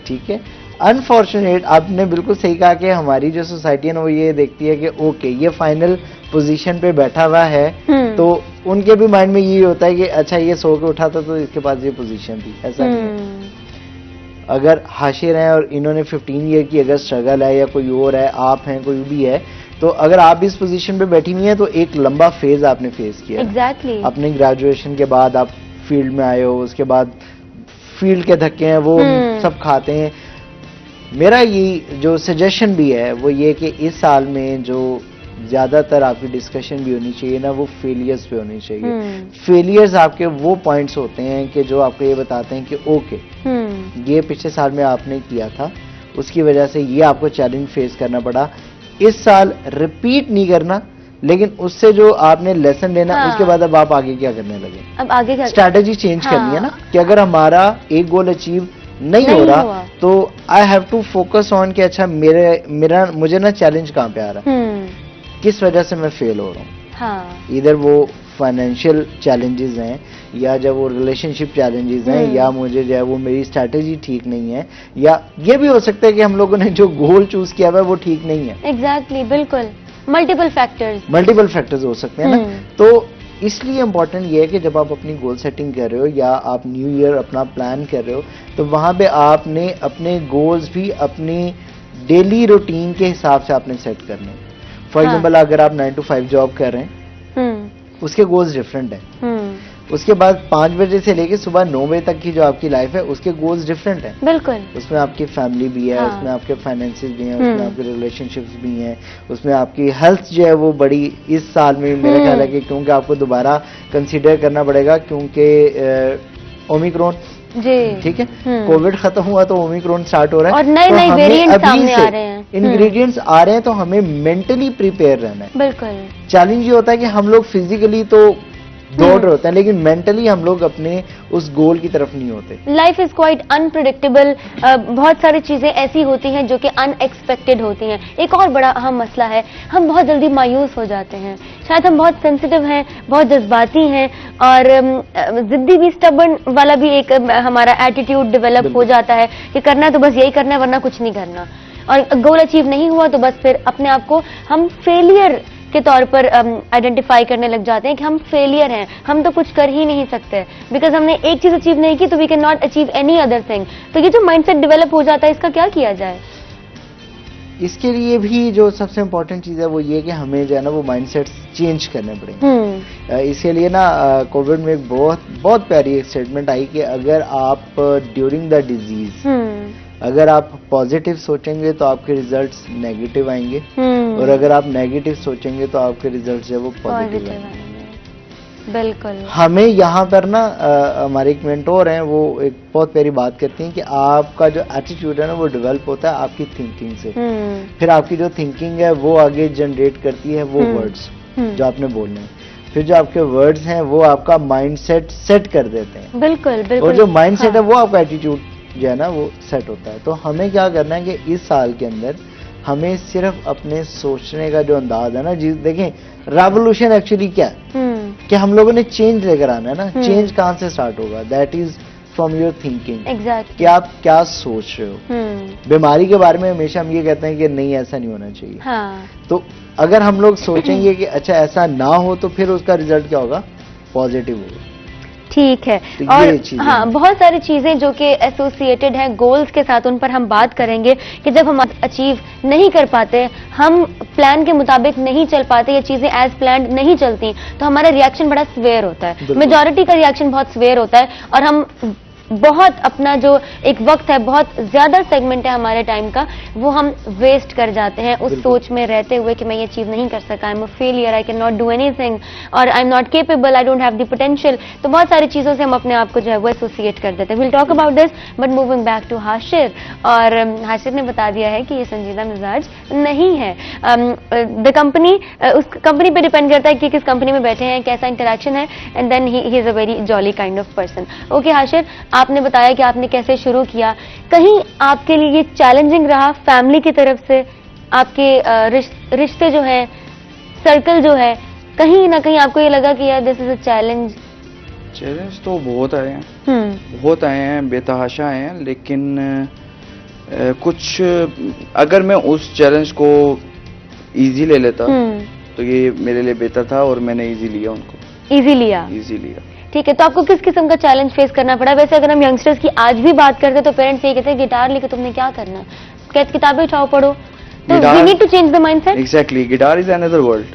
ठीक है, अनफॉर्चुनेट, आपने बिल्कुल सही कहा कि हमारी जो सोसाइटी है ना वो ये देखती है कि ओके ये फाइनल पोजीशन पे बैठा हुआ है, तो उनके भी माइंड में यही होता है कि अच्छा ये सो के उठा था तो इसके पास ये पोजीशन थी। ऐसा नहीं है। अगर हाशिर हैं और इन्होंने 15 ईयर की अगर स्ट्रगल है, या कोई और है, आप हैं, कोई भी है, तो अगर आप इस पोजीशन पे बैठी हुई हैं तो एक लंबा फेज आपने फेस किया। एग्जैक्टली। अपने ग्रेजुएशन के बाद आप फील्ड में आए हो, उसके बाद फील्ड के धक्के हैं वो सब खाते हैं। मेरा ये जो सजेशन भी है वो ये कि इस साल में जो ज्यादातर आपकी डिस्कशन भी होनी चाहिए ना, वो फेलियर्स पे होनी चाहिए। फेलियर्स आपके वो पॉइंट्स होते हैं कि जो आपको ये बताते हैं कि ओके ये पिछले साल में आपने किया था, उसकी वजह से ये आपको चैलेंज फेस करना पड़ा, इस साल रिपीट नहीं करना, लेकिन उससे जो आपने लेसन लेना, उसके बाद अब आप आगे क्या करने लगे, अब आगे क्या स्ट्रैटेजी चेंज करनी है ना, कि अगर हमारा एक गोल अचीव नहीं हो रहा तो I have to focus on कि अच्छा मुझे ना चैलेंज कहाँ पे आ रहा है, किस वजह से मैं फेल हो रहा हूँ। इधर वो फाइनेंशियल चैलेंजेस हैं, या जब वो रिलेशनशिप चैलेंजेस हैं, या मुझे जो है वो मेरी स्ट्रैटेजी ठीक नहीं है, या ये भी हो सकता है कि हम लोगों ने जो गोल चूज किया हुआ है वो ठीक नहीं है। एग्जैक्टली, बिल्कुल। मल्टीपल फैक्टर्स हो सकते हैं ना। तो इसलिए इम्पोर्टेंट ये है कि जब आप अपनी गोल सेटिंग कर रहे हो या आप न्यू ईयर अपना प्लान कर रहे हो, तो वहां पे आपने अपने गोल्स भी अपनी डेली रूटीन के हिसाब से आपने सेट करने। फॉर एग्जाम्पल, अगर आप 9 to 5 जॉब कर रहे हैं, उसके गोल्स डिफरेंट हैं। उसके बाद 5 बजे से लेके सुबह 9 बजे तक की जो आपकी लाइफ है, उसके गोल्स डिफरेंट हैं। बिल्कुल। उसमें आपकी फैमिली भी है, उसमें आपके फाइनेंसेस भी हैं, उसमें आपके रिलेशनशिप्स भी हैं, उसमें आपकी हेल्थ जो है वो बड़ी इस साल में मेरा ख्याल है कि क्योंकि आपको दोबारा कंसीडर करना पड़ेगा, क्योंकि ओमिक्रॉन, ठीक है, कोविड खत्म हुआ तो ओमिक्रॉन स्टार्ट हो रहा है, और नए वेरिएंट सामने आ रहे हैं, इंग्रेडिएंट्स आ रहे हैं, तो हमें मेंटली प्रिपेयर रहना है। बिल्कुल। चैलेंज ये होता है कि हम लोग फिजिकली तो दौड़ रहे होते हैं, लेकिन मेंटली हम लोग अपने उस गोल की तरफ नहीं होते। Life is quite unpredictable. बहुत सारी चीजें ऐसी होती हैं जो कि अनएक्सपेक्टेड होती हैं। एक और बड़ा अहम मसला है, हम बहुत जल्दी मायूस हो जाते हैं। शायद हम बहुत सेंसिटिव हैं, बहुत जज्बाती हैं, और जिद्दी भी, स्टबर्न वाला भी एक हमारा एटीट्यूड डेवलप हो जाता है कि करना है तो बस यही करना है, वरना कुछ नहीं करना। और गोल अचीव नहीं हुआ तो बस फिर अपने आप को हम फेलियर के तौर पर आइडेंटिफाई करने लग जाते हैं कि हम फेलियर हैं, हम तो कुछ कर ही नहीं सकते, बिकॉज हमने एक चीज अचीव नहीं की तो we can not achieve any other thing. तो ये जो माइंडसेट डेवलप हो जाता है, इसका क्या किया जाए? इसके लिए भी जो सबसे इम्पोर्टेंट चीज़ है वो ये कि हमें जो है ना वो माइंडसेट चेंज करने पड़ेंगे। इसके लिए ना कोविड में एक बहुत प्यारी एक स्टेटमेंट आई कि अगर आप ड्यूरिंग द डिजीज अगर आप पॉजिटिव सोचेंगे तो आपके रिजल्ट्स नेगेटिव आएंगे, और अगर आप नेगेटिव सोचेंगे तो आपके रिजल्ट्स जो है वो पॉजिटिव आएंगे। बिल्कुल। हमें यहाँ पर ना हमारे एक मेंटोर हैं, वो एक बहुत प्यारी बात करती हैं कि आपका जो एटीट्यूड है ना वो डेवलप होता है आपकी थिंकिंग से। फिर आपकी जो थिंकिंग है वो आगे जनरेट करती है वो वर्ड्स जो आपने बोलने हैं, फिर जो आपके वर्ड्स हैं वो आपका माइंडसेट सेट कर देते हैं। बिल्कुल बिल्कुल। और जो माइंडसेट है वो आपका एटीट्यूड जो है ना वो सेट होता है। तो हमें क्या करना है कि इस साल के अंदर हमें सिर्फ अपने सोचने का जो अंदाज है ना, जी देखें रेवोल्यूशन एक्चुअली क्या है कि हम लोगों ने चेंज लेकर आना है ना। चेंज कहाँ से स्टार्ट होगा? That is from your thinking. Exactly. कि आप क्या सोच रहे हो। बीमारी के बारे में हमेशा हम ये कहते हैं कि नहीं ऐसा नहीं होना चाहिए। हाँ। तो अगर हम लोग सोचेंगे कि अच्छा ऐसा ना हो तो फिर उसका रिजल्ट क्या होगा? पॉजिटिव होगा। ठीक है। तो और हाँ, बहुत सारी चीजें जो कि एसोसिएटेड हैं गोल्स के साथ, उन पर हम बात करेंगे कि जब हम अचीव नहीं कर पाते, हम प्लान के मुताबिक नहीं चल पाते, ये चीजें एज प्लान्ड नहीं चलती, तो हमारा रिएक्शन बड़ा स्वेयर होता है। मेजॉरिटी का रिएक्शन बहुत स्वेयर होता है, और हम बहुत अपना जो एक वक्त है, बहुत ज्यादा सेगमेंट है हमारे टाइम का, वो हम वेस्ट कर जाते हैं उस सोच में रहते हुए कि मैं ये चीज नहीं कर सका, I am a failure, I can not do anything, और I am not capable, I don't have the potential. तो बहुत सारी चीजों से हम अपने आप को जो है वो एसोसिएट कर देते हैं। Will talk about this, but moving back to Hashir. और हाशिर ने बता दिया है कि ये संजीदा मिजाज नहीं है। द कंपनी, उस कंपनी पे डिपेंड करता है कि किस कंपनी में बैठे हैं, कैसा इंटरेक्शन है, and then he is a very jolly kind of person. Okay Hashir, आपने बताया कि आपने कैसे शुरू किया, कहीं आपके लिए ये चैलेंजिंग रहा फैमिली की तरफ से? आपके रिश्ते जो हैं, सर्कल जो है, कहीं ना कहीं आपको ये लगा कि यार this is a challenge? Challenge तो बहुत आए हैं, बहुत आए हैं, बेतहाशा आए हैं, लेकिन कुछ अगर मैं उस चैलेंज को इजी ले लेता तो ये मेरे लिए बेहतर था, और मैंने इजी लिया उनको। इजी लिया? इजी लिया। ठीक है। तो आपको किस किस्म का चैलेंज फेस करना पड़ा? वैसे अगर हम यंगस्टर्स की आज भी बात करते तो पेरेंट्स ये कहते हैं गिटार लेके तुमने क्या करना है, कहते किताबें उठाओ पढ़ो। तो we need to change the mindset. Exactly, guitar is another world,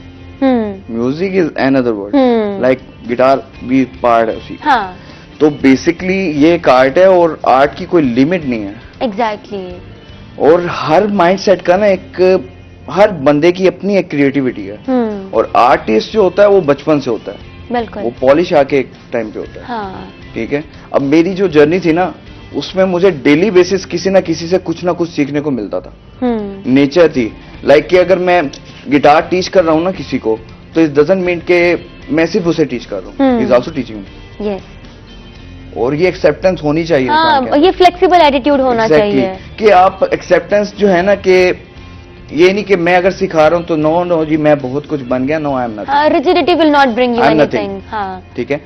music is another world, like guitar भी पार्ट है उसी। हाँ। तो बेसिकली ये एक आर्ट है, और आर्ट की कोई लिमिट नहीं है। एग्जैक्टली। और हर माइंडसेट का ना एक, हर बंदे की अपनी एक क्रिएटिविटी है, और आर्टिस्ट जो होता है वो बचपन से होता है, बिल्कुल, वो पॉलिश आके एक टाइम पे होता है। हाँ। ठीक है। अब मेरी जो जर्नी थी ना, उसमें मुझे डेली बेसिस किसी ना किसी से कुछ ना कुछ सीखने को मिलता था। नेचर थी, लाइक कि अगर मैं गिटार टीच कर रहा हूँ ना किसी को, तो इट डजंट मीन के मैं सिर्फ उसे टीच कर रहा हूँ, is also teaching me. Yes. और ये एक्सेप्टेंस होनी चाहिए। हाँ, ये फ्लेक्सिबल एटीट्यूड होना चाहिए कि आप एक्सेप्टेंस जो है ना, कि ये नहीं कि मैं अगर सिखा रहा हूँ तो नो जी मैं बहुत कुछ बन गया, no I am nothing. Rigidity will not bring you anything. हाँ, ठीक है।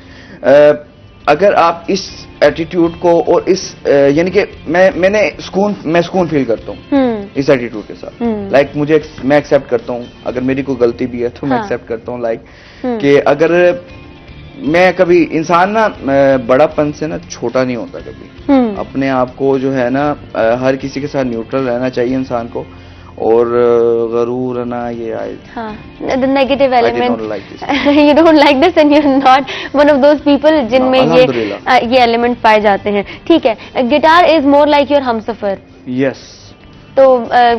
अगर आप इस एटीट्यूड को और इस यानी कि मैं सुकून फील करता हूँ इस एटीट्यूड के साथ। लाइक मैं एक्सेप्ट करता हूँ अगर मेरी कोई गलती भी है तो मैं एक्सेप्ट करता हूँ। लाइक कि अगर मैं कभी इंसान ना बड़ापन से ना छोटा नहीं होता कभी। अपने आप को जो है ना हर किसी के साथ न्यूट्रल रहना चाहिए इंसान को, और गरूर ना ये आए, the negative element, you don't like this and you're not one of those people जिनमें ये एलिमेंट पाए जाते हैं। ठीक है। Guitar is more like your Humsafar. Yes. तो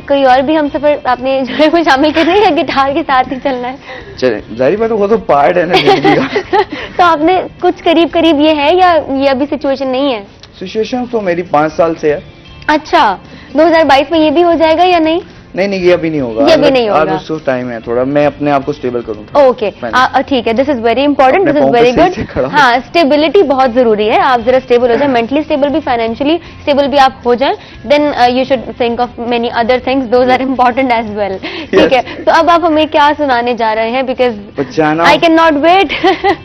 कोई और भी हमसफर आपने जो है वो शामिल करना है या गिटार के साथ ही चलना है? चले, जाहिर बात है वो तो पार्ट है ना जिंदगी का। तो आपने कुछ करीब ये है या ये अभी सिचुएशन नहीं है? सिचुएशन तो मेरी 5 साल से है। अच्छा, 2022 में ये भी हो जाएगा या नहीं? नहीं ये अभी नहीं होगा, ये अभी नहीं होगा, उसको टाइम है थोड़ा, मैं अपने आप को स्टेबल करूँ। ओके ठीक है, this is very important, this is very good. हाँ, स्टेबिलिटी बहुत जरूरी है, आप जरा स्टेबल हो जाए, मेंटली स्टेबल भी, फाइनेंशियली स्टेबल भी आप हो जाए, then you should think of many other things, those are important as well. ठीक है, तो अब आप हमें क्या सुनाने जा रहे हैं, because I can not wait.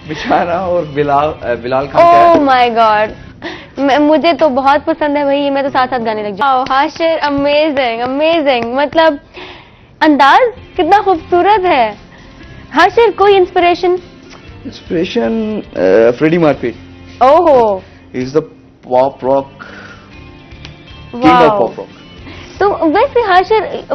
बिचाना और Bilal Khan. Oh my god, मुझे तो बहुत पसंद है भाई, मैं तो साथ साथ गाने लग जाऊँ। हाशिर अमेजिंग अमेजिंग, मतलब अंदाज कितना खूबसूरत है। हाशिर, कोई इंस्पिरेशन? Freddie Murphy. ओहो, is the pop rock king of pop rock. तो वैसे Hashir,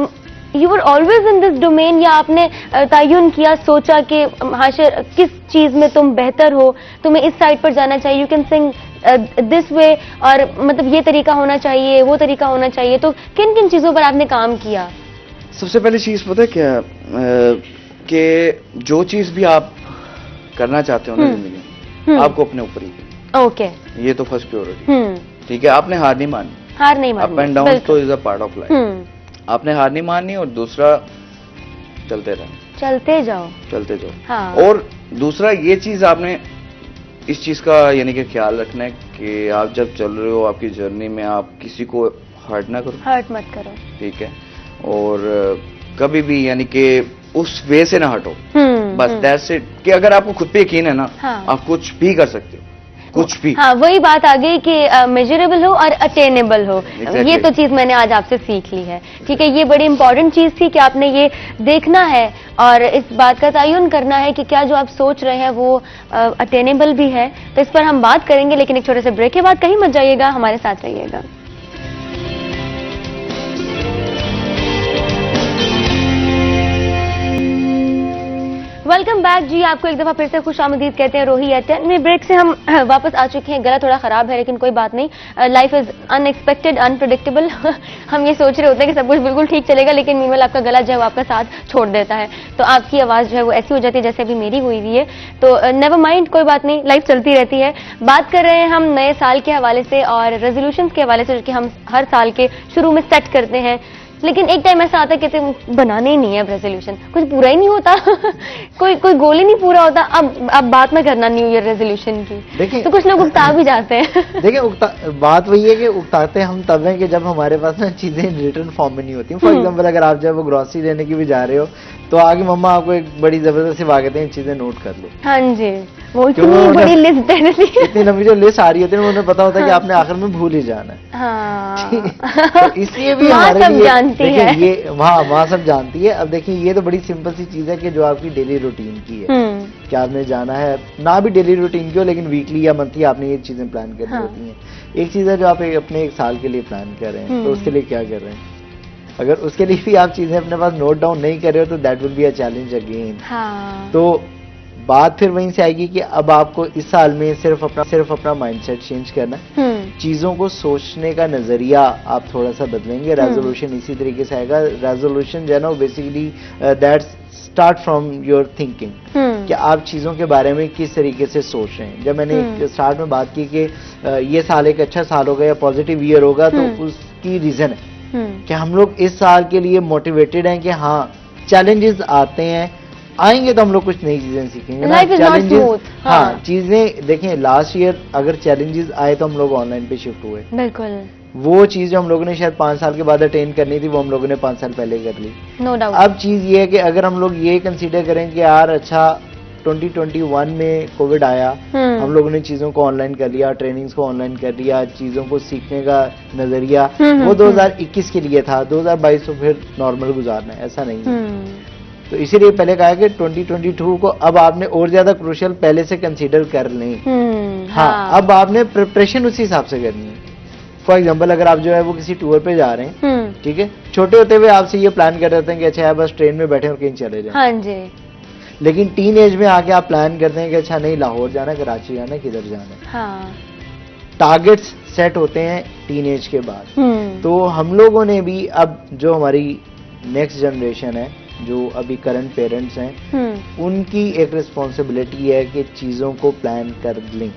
you were always in this domain, या आपने तयन किया, सोचा कि हाशिर किस चीज में तुम बेहतर हो, तुम्हें इस साइड पर जाना चाहिए, you can sing this way, और मतलब ये तरीका होना चाहिए, वो तरीका होना चाहिए, तो किन किन चीजों पर आपने काम किया? सबसे पहली चीज पता है क्या, कि जो चीज भी आप करना चाहते हो ना जिंदगी में, आपको अपने ऊपर ही, ओके, ये तो फर्स्ट प्योरिटी। ठीक है, आपने हार नहीं माननी, हार नहीं माननी, अप एंड डाउन तो is a part of life, आपने हार नहीं माननी, और दूसरा चलते रहना, चलते जाओ, चलते जाओ। हाँ। और दूसरा ये चीज आपने इस चीज का यानी कि ख्याल रखना है कि आप जब चल रहे हो आपकी जर्नी में, आप किसी को हर्ट ना करो, हर्ट मत करो, ठीक है, और कभी भी यानी कि उस वे से ना हटो, बस दैट्स इट। कि अगर आपको खुद पे यकीन है ना, हाँ। आप कुछ भी कर सकते हो, कुछ भी। हाँ, वही बात आ गई कि मेजरेबल हो और अटेनेबल हो। Exactly. ये तो चीज मैंने आज आपसे सीख ली है। ठीक है, ये बड़ी इंपॉर्टेंट चीज थी कि आपने ये देखना है और इस बात का तयन करना है कि क्या जो आप सोच रहे हैं वो अटेनेबल भी है। तो इस पर हम बात करेंगे, लेकिन एक छोटे से ब्रेक के बाद कहीं मत जाइएगा, हमारे साथ रहिएगा। वेलकम बैक जी, आपको एक दफा फिर से खुशामदीद कहते हैं रोही एट 10 में। ब्रेक से हम वापस आ चुके हैं। गला थोड़ा खराब है लेकिन कोई बात नहीं, लाइफ इज अनएक्सपेक्टेड, अनप्रेडिक्टेबल। हम ये सोच रहे होते हैं कि सब कुछ बिल्कुल ठीक चलेगा, लेकिन मीनवाइल आपका गला जो है वो आपका साथ छोड़ देता है, तो आपकी आवाज जो है वो ऐसी हो जाती है जैसे अभी मेरी हुई हुई है। तो नेवर माइंड, कोई बात नहीं, लाइफ चलती रहती है। बात कर रहे हैं हम नए साल के हवाले से और रेजोल्यूशन के हवाले से, जो कि हम हर साल के शुरू में सेट करते हैं, लेकिन एक टाइम ऐसा आता है कि बनाने ही नहीं है रेजोल्यूशन, कुछ पूरा ही नहीं होता। कोई गोल ही नहीं पूरा होता। अब बात ना करना न्यू ईयर रेजोल्यूशन की, देखिए तो कुछ लोग उकता भी जाते हैं। देखिए बात वही है कि उकताते हम तब हैं कि जब हमारे पास ना चीजें रिटर्न फॉर्म में नहीं होती। फॉर एग्जाम्पल, अगर आप जब वो ग्रोसरी लेने की भी जा रहे हो तो आगे मम्मा आपको एक बड़ी जबरदस्ती बात कहते हैं, चीजें नोट कर लो। हाँ जी, वो इतनी बड़ी लिस्ट है, इतनी लंबी जो लिस्ट आ रही होती है, उन्हें पता होता है कि आपने आखिर में भूल ही जाना है। हाँ। तो इसलिए भी हमारे लिए ये वहाँ सब जानती है। अब देखिए, ये तो बड़ी सिंपल सी चीज है कि जो आपकी डेली रूटीन की है, कि आपने जाना है, ना भी डेली रूटीन की हो लेकिन वीकली या मंथली आपने ये चीजें प्लान करनी होती हैं। एक चीज है जो आप अपने एक साल के लिए प्लान कर रहे हैं, तो उसके लिए क्या कर रहे हैं? अगर उसके लिए भी आप चीजें अपने पास नोट डाउन नहीं कर रहे हो तो that will be a challenge again. तो बात फिर वहीं से आएगी कि अब आपको इस साल में सिर्फ अपना माइंडसेट चेंज करना है। चीजों को सोचने का नजरिया आप थोड़ा सा बदलेंगे। रेजोल्यूशन इसी तरीके से आएगा। रेजोल्यूशन जो है ना, basically that start from your thinking, कि आप चीजों के बारे में किस तरीके से सोच रहे हैं। जब मैंने स्टार्ट में बात की कि ये साल एक अच्छा साल होगा या पॉजिटिव ईयर होगा, तो उसकी रीजन है कि हम लोग इस साल के लिए मोटिवेटेड हैं कि हाँ, चैलेंजेस आते हैं, आएंगे तो हम लोग कुछ नई चीजें सीखेंगे ना। चैलेंजेस, हाँ, चीजें देखें, लास्ट ईयर अगर चैलेंजेस आए तो हम लोग ऑनलाइन पे शिफ्ट हुए। बिल्कुल, वो चीज जो हम लोगों ने शायद 5 साल के बाद अटेन करनी थी, वो हम लोगों ने 5 साल पहले कर ली। No doubt. अब चीज ये है कि अगर हम लोग ये कंसीडर करें कि यार अच्छा 2021 में कोविड आया, हम लोगों ने चीजों को ऑनलाइन कर लिया, ट्रेनिंग्स को ऑनलाइन कर लिया, चीजों को सीखने का नजरिया वो 2021 के लिए था, 2022 को फिर नॉर्मल गुजारना है, ऐसा नहीं है। तो इसीलिए पहले कहा कि 2022 को अब आपने और ज्यादा क्रूशियल पहले से कंसीडर कर लें। हाँ, अब आपने प्रिपरेशन उसी हिसाब से करनी है। फॉर एग्जाम्पल, अगर आप जो है वो किसी टूर पे जा रहे हैं, ठीक है, छोटे होते हुए आपसे ये प्लान कर रहे थे कि अच्छा है बस ट्रेन में बैठे और कहीं चले जाए। हाँ जी। लेकिन टीन एज में आके आप प्लान करते हैं कि अच्छा नहीं, लाहौर जाना, कराची जाना, किधर जाना है। हाँ। टारगेट्स सेट होते हैं टीन एज के बाद। तो हम लोगों ने भी, अब जो हमारी नेक्स्ट जनरेशन है, जो अभी करंट पेरेंट्स हैं, उनकी एक रिस्पॉन्सिबिलिटी है कि चीजों को प्लान कर लें।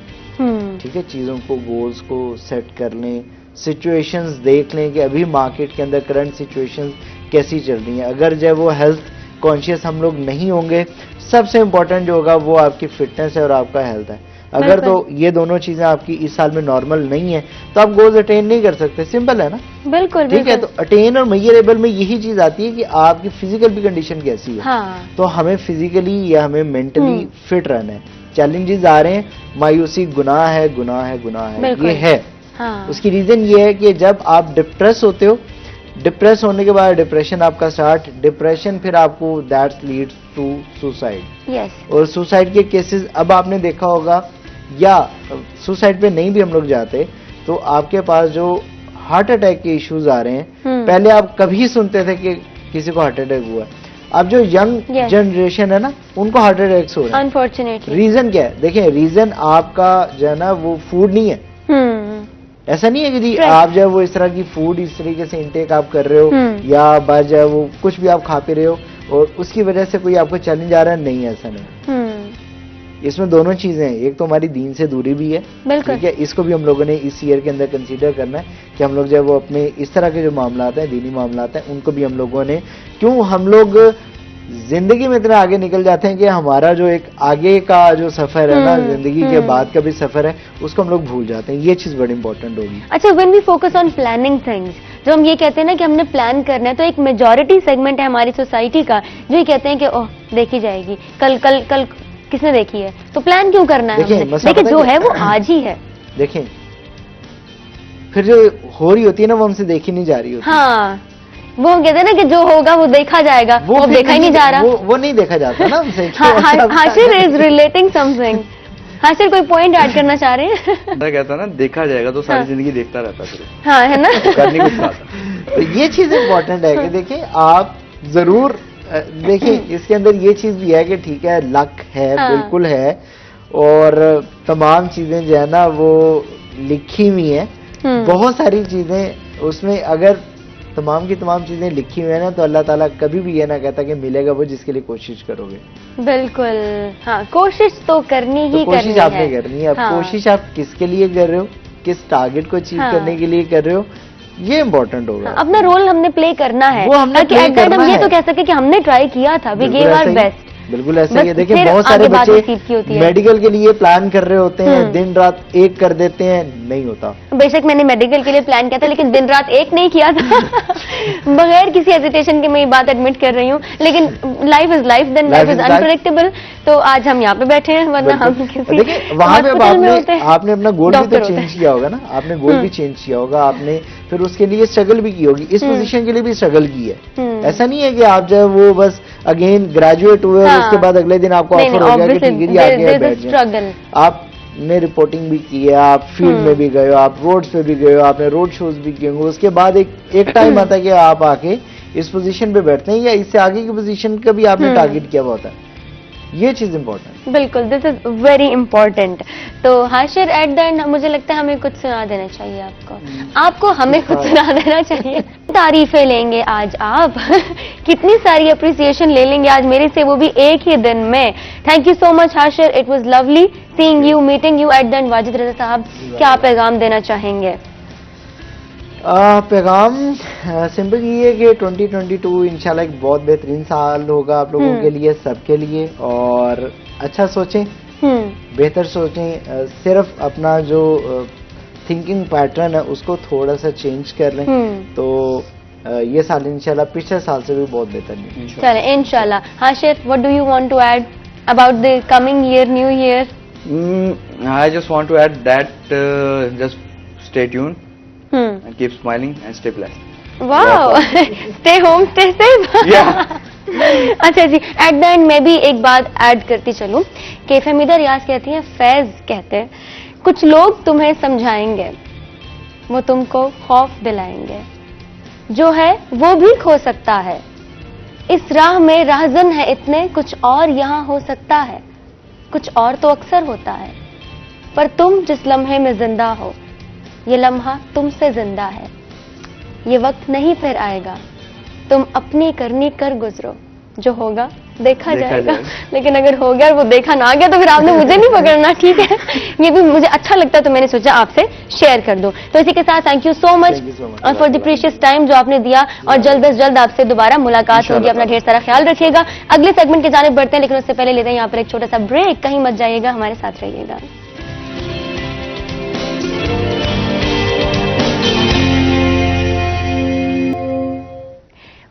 ठीक है, चीजों को, गोल्स को सेट कर लें, सिचुएशंस देख लें कि अभी मार्केट के अंदर करंट सिचुएशंस कैसी चल रही है। अगर जो है वो हेल्थ कॉन्शियस हम लोग नहीं होंगे, सबसे इम्पोर्टेंट जो होगा वो आपकी फिटनेस है और आपका हेल्थ है। अगर तो ये दोनों चीजें आपकी इस साल में नॉर्मल नहीं है तो आप गोल्स अटेन नहीं कर सकते, सिंपल है ना। बिल्कुल ठीक है, तो अटेन और मेजरेबल में यही चीज आती है कि आपकी फिजिकल भी कंडीशन कैसी है। हाँ। तो हमें फिजिकली या हमें मेंटली फिट रहना है। चैलेंजेस आ रहे हैं, मायूसी गुनाह है, गुनाह है, गुनाह है, ये है। हाँ। उसकी रीजन ये है कि जब आप डिप्रेस होते हो, डिप्रेस होने के बाद डिप्रेशन आपका स्टार्ट, डिप्रेशन फिर आपको that's leads to suicide. Yes. और सुसाइड के केसेस अब आपने देखा होगा, या सुसाइड पे नहीं भी हम लोग जाते तो आपके पास जो हार्ट अटैक के इश्यूज आ रहे हैं, पहले आप कभी सुनते थे कि किसी को हार्ट अटैक हुआ। अब जो यंग जनरेशन है ना, उनको हार्ट अटैक्स हो रहे हैं अनफॉर्चुनेटली। रीजन क्या है? देखिए, रीजन आपका जो है ना वो फूड नहीं है। ऐसा नहीं है कि जी आप जो है वो इस तरह की फूड इस तरीके से इंटेक आप कर रहे हो या बस जो है वो कुछ भी आप खा पी रहे हो और उसकी वजह से कोई आपको चैलेंज आ रहा है, नहीं, ऐसा नहीं। इसमें दोनों चीजें हैं, एक तो हमारी दीन से दूरी भी है, ठीक है, इसको भी हम लोगों ने इस ईयर के अंदर कंसीडर करना है कि हम लोग जो है वो अपने इस तरह के जो मामलात हैं, दीनी मामलात हैं, उनको भी हम लोगों ने, क्यों हम लोग जिंदगी में इतना आगे निकल जाते हैं कि हमारा जो एक आगे का जो सफर है ना, जिंदगी के बाद का भी सफर है, उसको हम लोग भूल जाते हैं। ये चीज बड़ी इंपॉर्टेंट होगी। अच्छा, when we focus on planning things, जो हम ये कहते हैं ना कि हमने प्लान करना है, तो एक मेजॉरिटी सेगमेंट है हमारी सोसाइटी का जो ये कहते हैं कि ओह देखी जाएगी, कल कल कल किसने देखी है, तो प्लान क्यों करना है? देखिए जो है वो आज ही है। देखें, फिर जो हो रही होती है ना वो हमसे देखी नहीं जा रही होती। हाँ, वो हम कहते हैं ना कि जो होगा वो देखा जाएगा, वो देखा ही नहीं जा रहा, वो नहीं देखा जाता ना हमसे। Hashir is relating something. Hashir कोई पॉइंट ऐड करना चाह रहे हैं? मैं कहता ना देखा जाएगा तो सारी जिंदगी देखता रहता फिर। हाँ, है ना। करने कुछ आता। तो ये चीज इम्पोर्टेंट है कि देखिए आप जरूर देखिए, इसके अंदर ये चीज भी है कि ठीक है, लक है, बिल्कुल है, और तमाम चीजें जो है ना वो लिखी हुई हैं, बहुत सारी चीजें उसमें। अगर तमाम की तमाम चीजें लिखी हुई है ना, तो अल्लाह ताला कभी भी ये ना कहता कि मिलेगा वो जिसके लिए कोशिश करोगे। बिल्कुल, हाँ, कोशिश तो करनी ही तो कोशिश आपने करनी है। अब कोशिश आप किसके लिए कर रहे हो, किस टारगेट को अचीव करने के लिए कर रहे हो, ये इम्पोर्टेंट होगा। अपना रोल हमने प्ले करना है, वो हमने ताकि एट हम ये तो कह सके कि हमने ट्राई किया था, वी गेव आवर बेस्ट। बिल्कुल ऐसा ही है। देखिए, बहुत सारे बच्चे मेडिकल के लिए प्लान कर रहे होते हैं, दिन रात एक कर देते हैं, नहीं होता। बेशक मैंने मेडिकल के लिए प्लान किया था, लेकिन दिन रात एक नहीं किया था। बगैर किसी हेजिटेशन के मैं ये बात एडमिट कर रही हूँ, लेकिन life is life, then life is unpredictable. तो आज हम यहाँ पे बैठे हैं, वरना हम किसी देखिए वहां पे आपने अपना गोल भी तो चेंज किया होगा ना, आपने गोल भी चेंज किया होगा, आपने फिर उसके लिए स्ट्रगल भी की होगी, इस पोजीशन के लिए भी स्ट्रगल की है। ऐसा नहीं है कि आप जो है वो बस अगेन ग्रेजुएट हुए और उसके बाद अगले दिन आपको ऑफर हो गया कि ठीक है जी आगे बैठ जाए। आपने रिपोर्टिंग भी की है, आप फील्ड में भी गए हो, आप रोड्स पे भी गए हो, आपने रोड शोज भी किए होंगे। उसके बाद एक टाइम आता है कि आप आके इस पोजीशन पे बैठते हैं या इससे आगे की पोजीशन का भी आपने टारगेट किया हुआ होता है। ये चीज इम्पोर्टेंट। बिल्कुल, दिस इज वेरी इंपॉर्टेंट। तो हाशिर, एट द एंड मुझे लगता है हमें कुछ सुना देना चाहिए आपको हमें कुछ सुना देना चाहिए। तारीफें लेंगे आज आप। कितनी सारी अप्रिसिएशन ले लेंगे आज मेरे से, वो भी एक ही दिन में। Thank you so much Hashir, it was lovely seeing you, meeting you at the end. Wajid Raza साहब, क्या पैगाम देना चाहेंगे? पैगाम सिंपल ये है कि 2022 इंशाल्लाह एक बहुत बेहतरीन साल होगा आप लोगों के लिए, सबके लिए। और अच्छा सोचें, बेहतर सोचें, सिर्फ अपना जो थिंकिंग पैटर्न है उसको थोड़ा सा चेंज कर लें, तो ये साल इंशाल्लाह पिछले साल से भी बहुत बेहतर नहीं। चलें इंशाल्लाह। Hashir, what do you want to add about the coming year, new year? I just want to add that just stay tune and keep smiling and stay blessed. Wow. Stay home, stay safe. Yeah. अच्छा जी, एट द एंड मैं भी एक बात ऐड करती चलूं कि फहमीदा रियाज कहती हैं, फैज कहते हैं, कुछ लोग तुम्हें समझाएंगे, वो तुमको खौफ दिलाएंगे, जो है वो भी खो सकता है, इस राह में राहजन है इतने, कुछ और यहाँ हो सकता है, कुछ और तो अक्सर होता है, पर तुम जिस लम्हे में जिंदा हो, ये लम्हा तुमसे जिंदा है, ये वक्त नहीं फिर आएगा, तुम अपनी करनी कर गुजरो, जो होगा देखा जाएगा। लेकिन अगर हो गया और वो देखा ना गया तो फिर आपने मुझे नहीं पकड़ना, ठीक है? ये भी मुझे अच्छा लगता तो मैंने सोचा आपसे शेयर कर दो। तो इसी के साथ thank you so much for the precious time जो आपने दिया, और जल्द से जल्द आपसे दोबारा मुलाकात होगी। अपना ढेर सारा ख्याल रखिएगा। अगले सेगमेंट की जानिब बढ़ते हैं, लेकिन उससे पहले लेते हैं यहाँ पर एक छोटा सा ब्रेक। कहीं मत जाइएगा, हमारे साथ रहिएगा।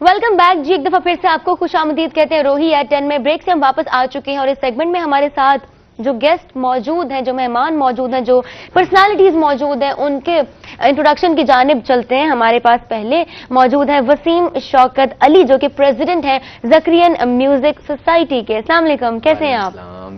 वेलकम बैक जी, एक दफा फिर से आपको खुशामदीद कहते हैं रोही एट 10 में। ब्रेक से हम वापस आ चुके हैं और इस सेगमेंट में हमारे साथ जो गेस्ट मौजूद हैं, जो मेहमान मौजूद हैं, जो पर्सनालिटीज मौजूद हैं, उनके इंट्रोडक्शन की जानिब चलते हैं। हमारे पास पहले मौजूद है वसीम शौकत अली, जो कि प्रेसिडेंट हैं ज़करियन म्यूजिक सोसाइटी के। अस्सलाम वालेकुम, कैसे हैं आप?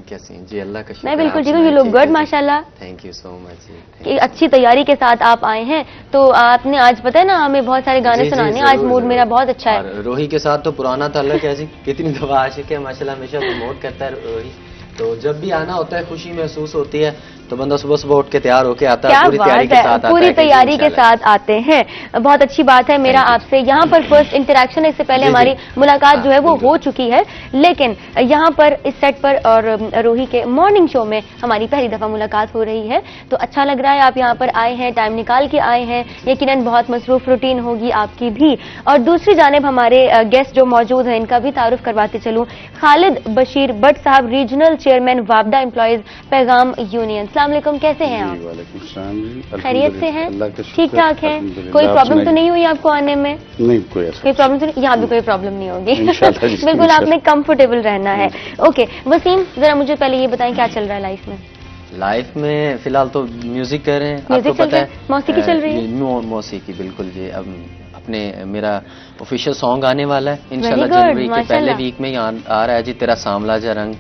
कैसे हैं जी? अल्लाह का शुक्र। मैं बिल्कुल ठीक हूँ, यू लुक गुड माशाल्लाह। थैंक यू सो मच जी। कि अच्छी तैयारी के साथ आप आए हैं। तो आपने आज पता है ना हमें बहुत सारे गाने सुनाने हैं। आज मूड मेरा बहुत अच्छा है। और रोही के साथ तो पुराना ताल्लुक है जी, कितनी दफा आशिक है माशाल्लाह, हमेशा प्रमोट करता है रोही। तो जब भी आना होता है खुशी महसूस होती है, तो बंदा सुबह सुबह उठ के तैयार होके आता है, पूरी तैयारी के साथ पूरी तैयारी के साथ आते हैं। बहुत अच्छी बात है। मेरा आपसे यहाँ पर फर्स्ट इंटरेक्शन है, इससे पहले हमारी मुलाकात जो है वो हो चुकी है, लेकिन यहाँ पर इस सेट पर और रोही के मॉर्निंग शो में हमारी पहली दफा मुलाकात हो रही है। तो अच्छा लग रहा है आप यहाँ पर आए हैं, टाइम निकाल के आए हैं। यकीनन बहुत मसरूफ रूटीन होगी आपकी भी। और दूसरी जानिब हमारे गेस्ट जो मौजूद हैं, इनका भी तारुफ करवाते चलूं। खालिद बशीर भट्ट साहब, रीजनल चेयरमैन वापडा एम्प्लॉयज पैगाम यूनियन। अस्सलाम वालेकुम, कैसे हैं आप? वालेकुम सलाम जी, खैरियत से हैं? अल्लाह का शुक्र, ठीक ठाक हैं? कोई प्रॉब्लम तो नहीं हुई आपको आने में? नहीं, कोई प्रॉब्लम तो नहीं, यहाँ भी कोई प्रॉब्लम नहीं होगी। इंशाल्लाह जी, बिल्कुल आपने कंफर्टेबल रहना है। ओके वसीम, जरा मुझे पहले ये बताएं क्या चल रहा है लाइफ में? लाइफ में फिलहाल तो म्यूजिक कर रहे हैं, म्यूजिक आपको पता है। मौसीकी चल रही है? मौसीकी बिल्कुल जी। अब अपने मेरा ऑफिशियल सॉन्ग आने वाला है इंशाल्लाह good, जनवरी के पहले माशाल्लाह। वीक में ही आ रहा है जी, तेरा सांवला जा रंग।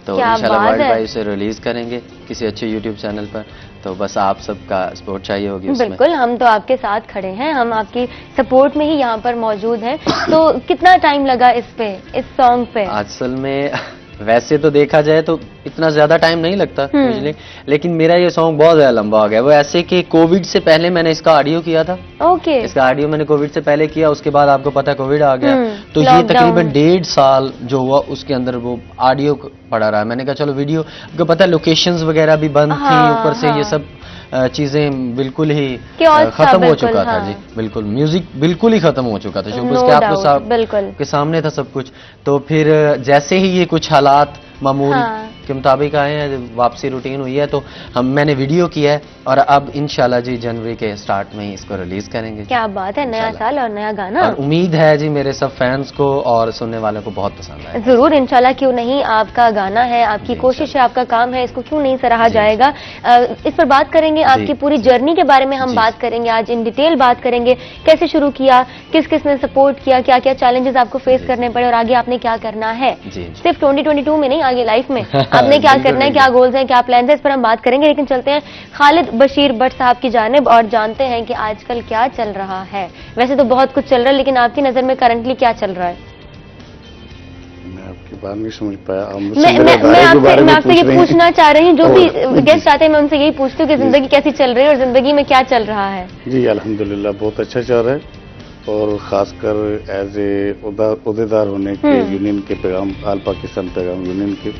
तो क्या इंशाल्लाह बात वर्ल्ड है। वाइड उसे रिलीज करेंगे किसी अच्छे यूट्यूब चैनल पर। तो बस आप सबका सपोर्ट चाहिए होगी उसमें। बिल्कुल, हम तो आपके साथ खड़े हैं, हम आपकी सपोर्ट में ही यहाँ पर मौजूद हैं। तो कितना टाइम लगा इस सॉन्ग पे? असल में वैसे तो देखा जाए तो इतना ज्यादा टाइम नहीं लगता मुझे, लेकिन मेरा ये सॉन्ग बहुत ज्यादा लंबा हो गया। वो ऐसे कि कोविड से पहले मैंने इसका ऑडियो किया था। ओके। इसका ऑडियो मैंने कोविड से पहले किया, उसके बाद आपको पता है कोविड आ गया, तो ये लॉकडाउन। तकरीबन 1.5 साल जो हुआ उसके अंदर वो ऑडियो पड़ा रहा। मैंने कहा चलो वीडियो, आपको पता है लोकेशंस वगैरह भी बंद थी, ऊपर से ये सब चीजें बिल्कुल ही खत्म हो चुका था जी। बिल्कुल म्यूजिक बिल्कुल ही खत्म हो चुका था, क्योंकि उसके आपको के सामने था सब कुछ। तो फिर जैसे ही ये कुछ हालात मामूल के मुताबिक आए हैं, वापसी रूटीन हुई है, तो मैंने वीडियो किया है और अब इंशाल्लाह जी जनवरी के स्टार्ट में ही इसको रिलीज करेंगे। क्या बात है, नया साल और नया गाना। और उम्मीद है जी मेरे सब फैंस को और सुनने वालों को बहुत पसंद आए। जरूर इंशाल्लाह, क्यों नहीं। आपका गाना है, आपकी कोशिश है, आपका काम है, इसको क्यों नहीं सराहा जाएगा। इस पर बात करेंगे, आपकी पूरी जर्नी के बारे में हम बात करेंगे आज, इन डिटेल बात करेंगे। कैसे शुरू किया, किस किस ने सपोर्ट किया, क्या क्या चैलेंजेस आपको फेस करने पड़े और आगे आपने क्या करना है, सिर्फ 2022 में नहीं, आगे लाइफ में आपने क्या करना है, क्या गोल्स हैं, क्या प्लान्स हैं, इस पर हम बात करेंगे। लेकिन चलते हैं खालिद बशीर भट्ट साहब की जानिब और जानते हैं कि आजकल क्या चल रहा है। वैसे तो बहुत कुछ चल रहा है, लेकिन आपकी नजर में करंटली क्या चल रहा है? मैं आपकी बात नहीं समझ पाया। मैं आपसे ये पूछना चाह रही हूँ, जो भी गेस्ट आते हैं मैं उनसे यही पूछती हूँ कि जिंदगी कैसी चल रही है और जिंदगी में क्या चल रहा है। जी अल्हम्दुलिल्लाह बहुत अच्छा चल रहा है, और खासकर एज ए उहदेदार होने के यूनियन के पैगाम, आल पाकिस्तान पैगाम यूनियन के,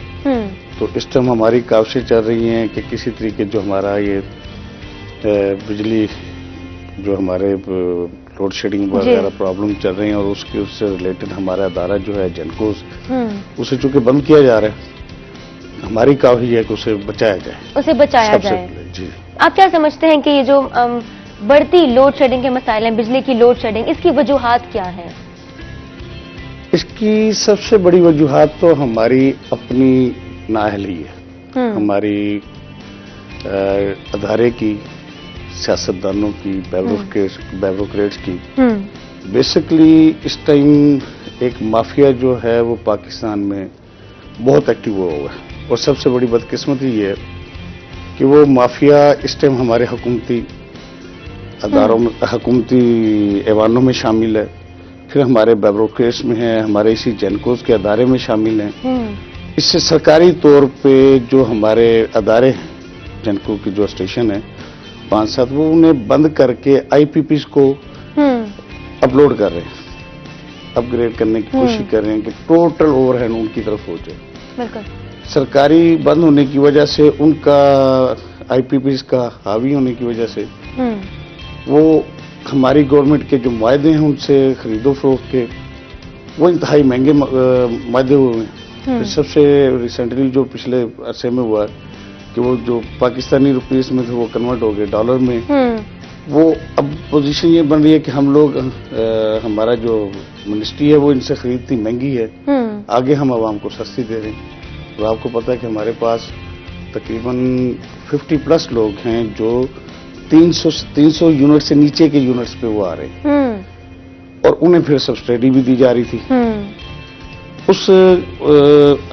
तो इस टाइम हमारी काविशें चल रही हैं कि किसी तरीके जो हमारा ये बिजली जो हमारे लोड शेडिंग वगैरह प्रॉब्लम चल रही है, और उससे रिलेटेड हमारा अदारा जो है जनकोस, उसे चूंकि बंद किया जा रहा है, हमारी काविश है कि उसे बचाया जाए, उसे बचाया जाए। जी आप क्या समझते हैं कि ये जो बढ़ती लोड शेडिंग के मसाइल हैं, बिजली की लोड शेडिंग, इसकी वजूहात क्या है? इसकी सबसे बड़ी वजूहात तो हमारी अपनी नाअहली है, हमारी अदारे की, सियासतदानों की, ब्यूरोक्रेट्स की। बेसिकली इस टाइम एक माफिया जो है वो पाकिस्तान में बहुत एक्टिव हुआ हुआ है, और सबसे बड़ी बदकिस्मती ये है कि वो माफिया इस टाइम हमारे हुकूमती अदारों में, हुकूमती ऐवानों में शामिल है, फिर हमारे ब्यूरोक्रेट्स में है, हमारे इसी जेनकोस के अदारे में शामिल हैं। इससे सरकारी तौर पे जो हमारे अदारे हैं, जेनको की जो स्टेशन है 5-7, वो उन्हें बंद करके IPPs को अपलोड कर रहे हैं, अपग्रेड करने की कोशिश कर रहे हैं कि टोटल ओवरहेड उनकी तरफ हो जाए। बिल्कुल। सरकारी बंद होने की वजह से उनका आईपीपीज का हावी होने की वजह से वो हमारी गवर्नमेंट के जो मायदे हैं उनसे खरीदो फरोख्त के वो इंतहाई महंगे मायदे हुए हैं। सबसे रिसेंटली जो पिछले अरसे में हुआ कि वो जो पाकिस्तानी रुपीस में थे वो कन्वर्ट हो गए डॉलर में। वो अब पोजीशन ये बन रही है कि हम लोग हमारा जो मिनिस्ट्री है वो इनसे खरीदती महंगी है, आगे हम आवाम को सस्ती दे रहे हैं। और आपको पता है कि हमारे पास तकरीबन 50+ लोग हैं जो 300 यूनिट से नीचे के यूनिट्स पे वो आ रहे हैं और उन्हें फिर सब्सिडी भी दी जा रही थी। उस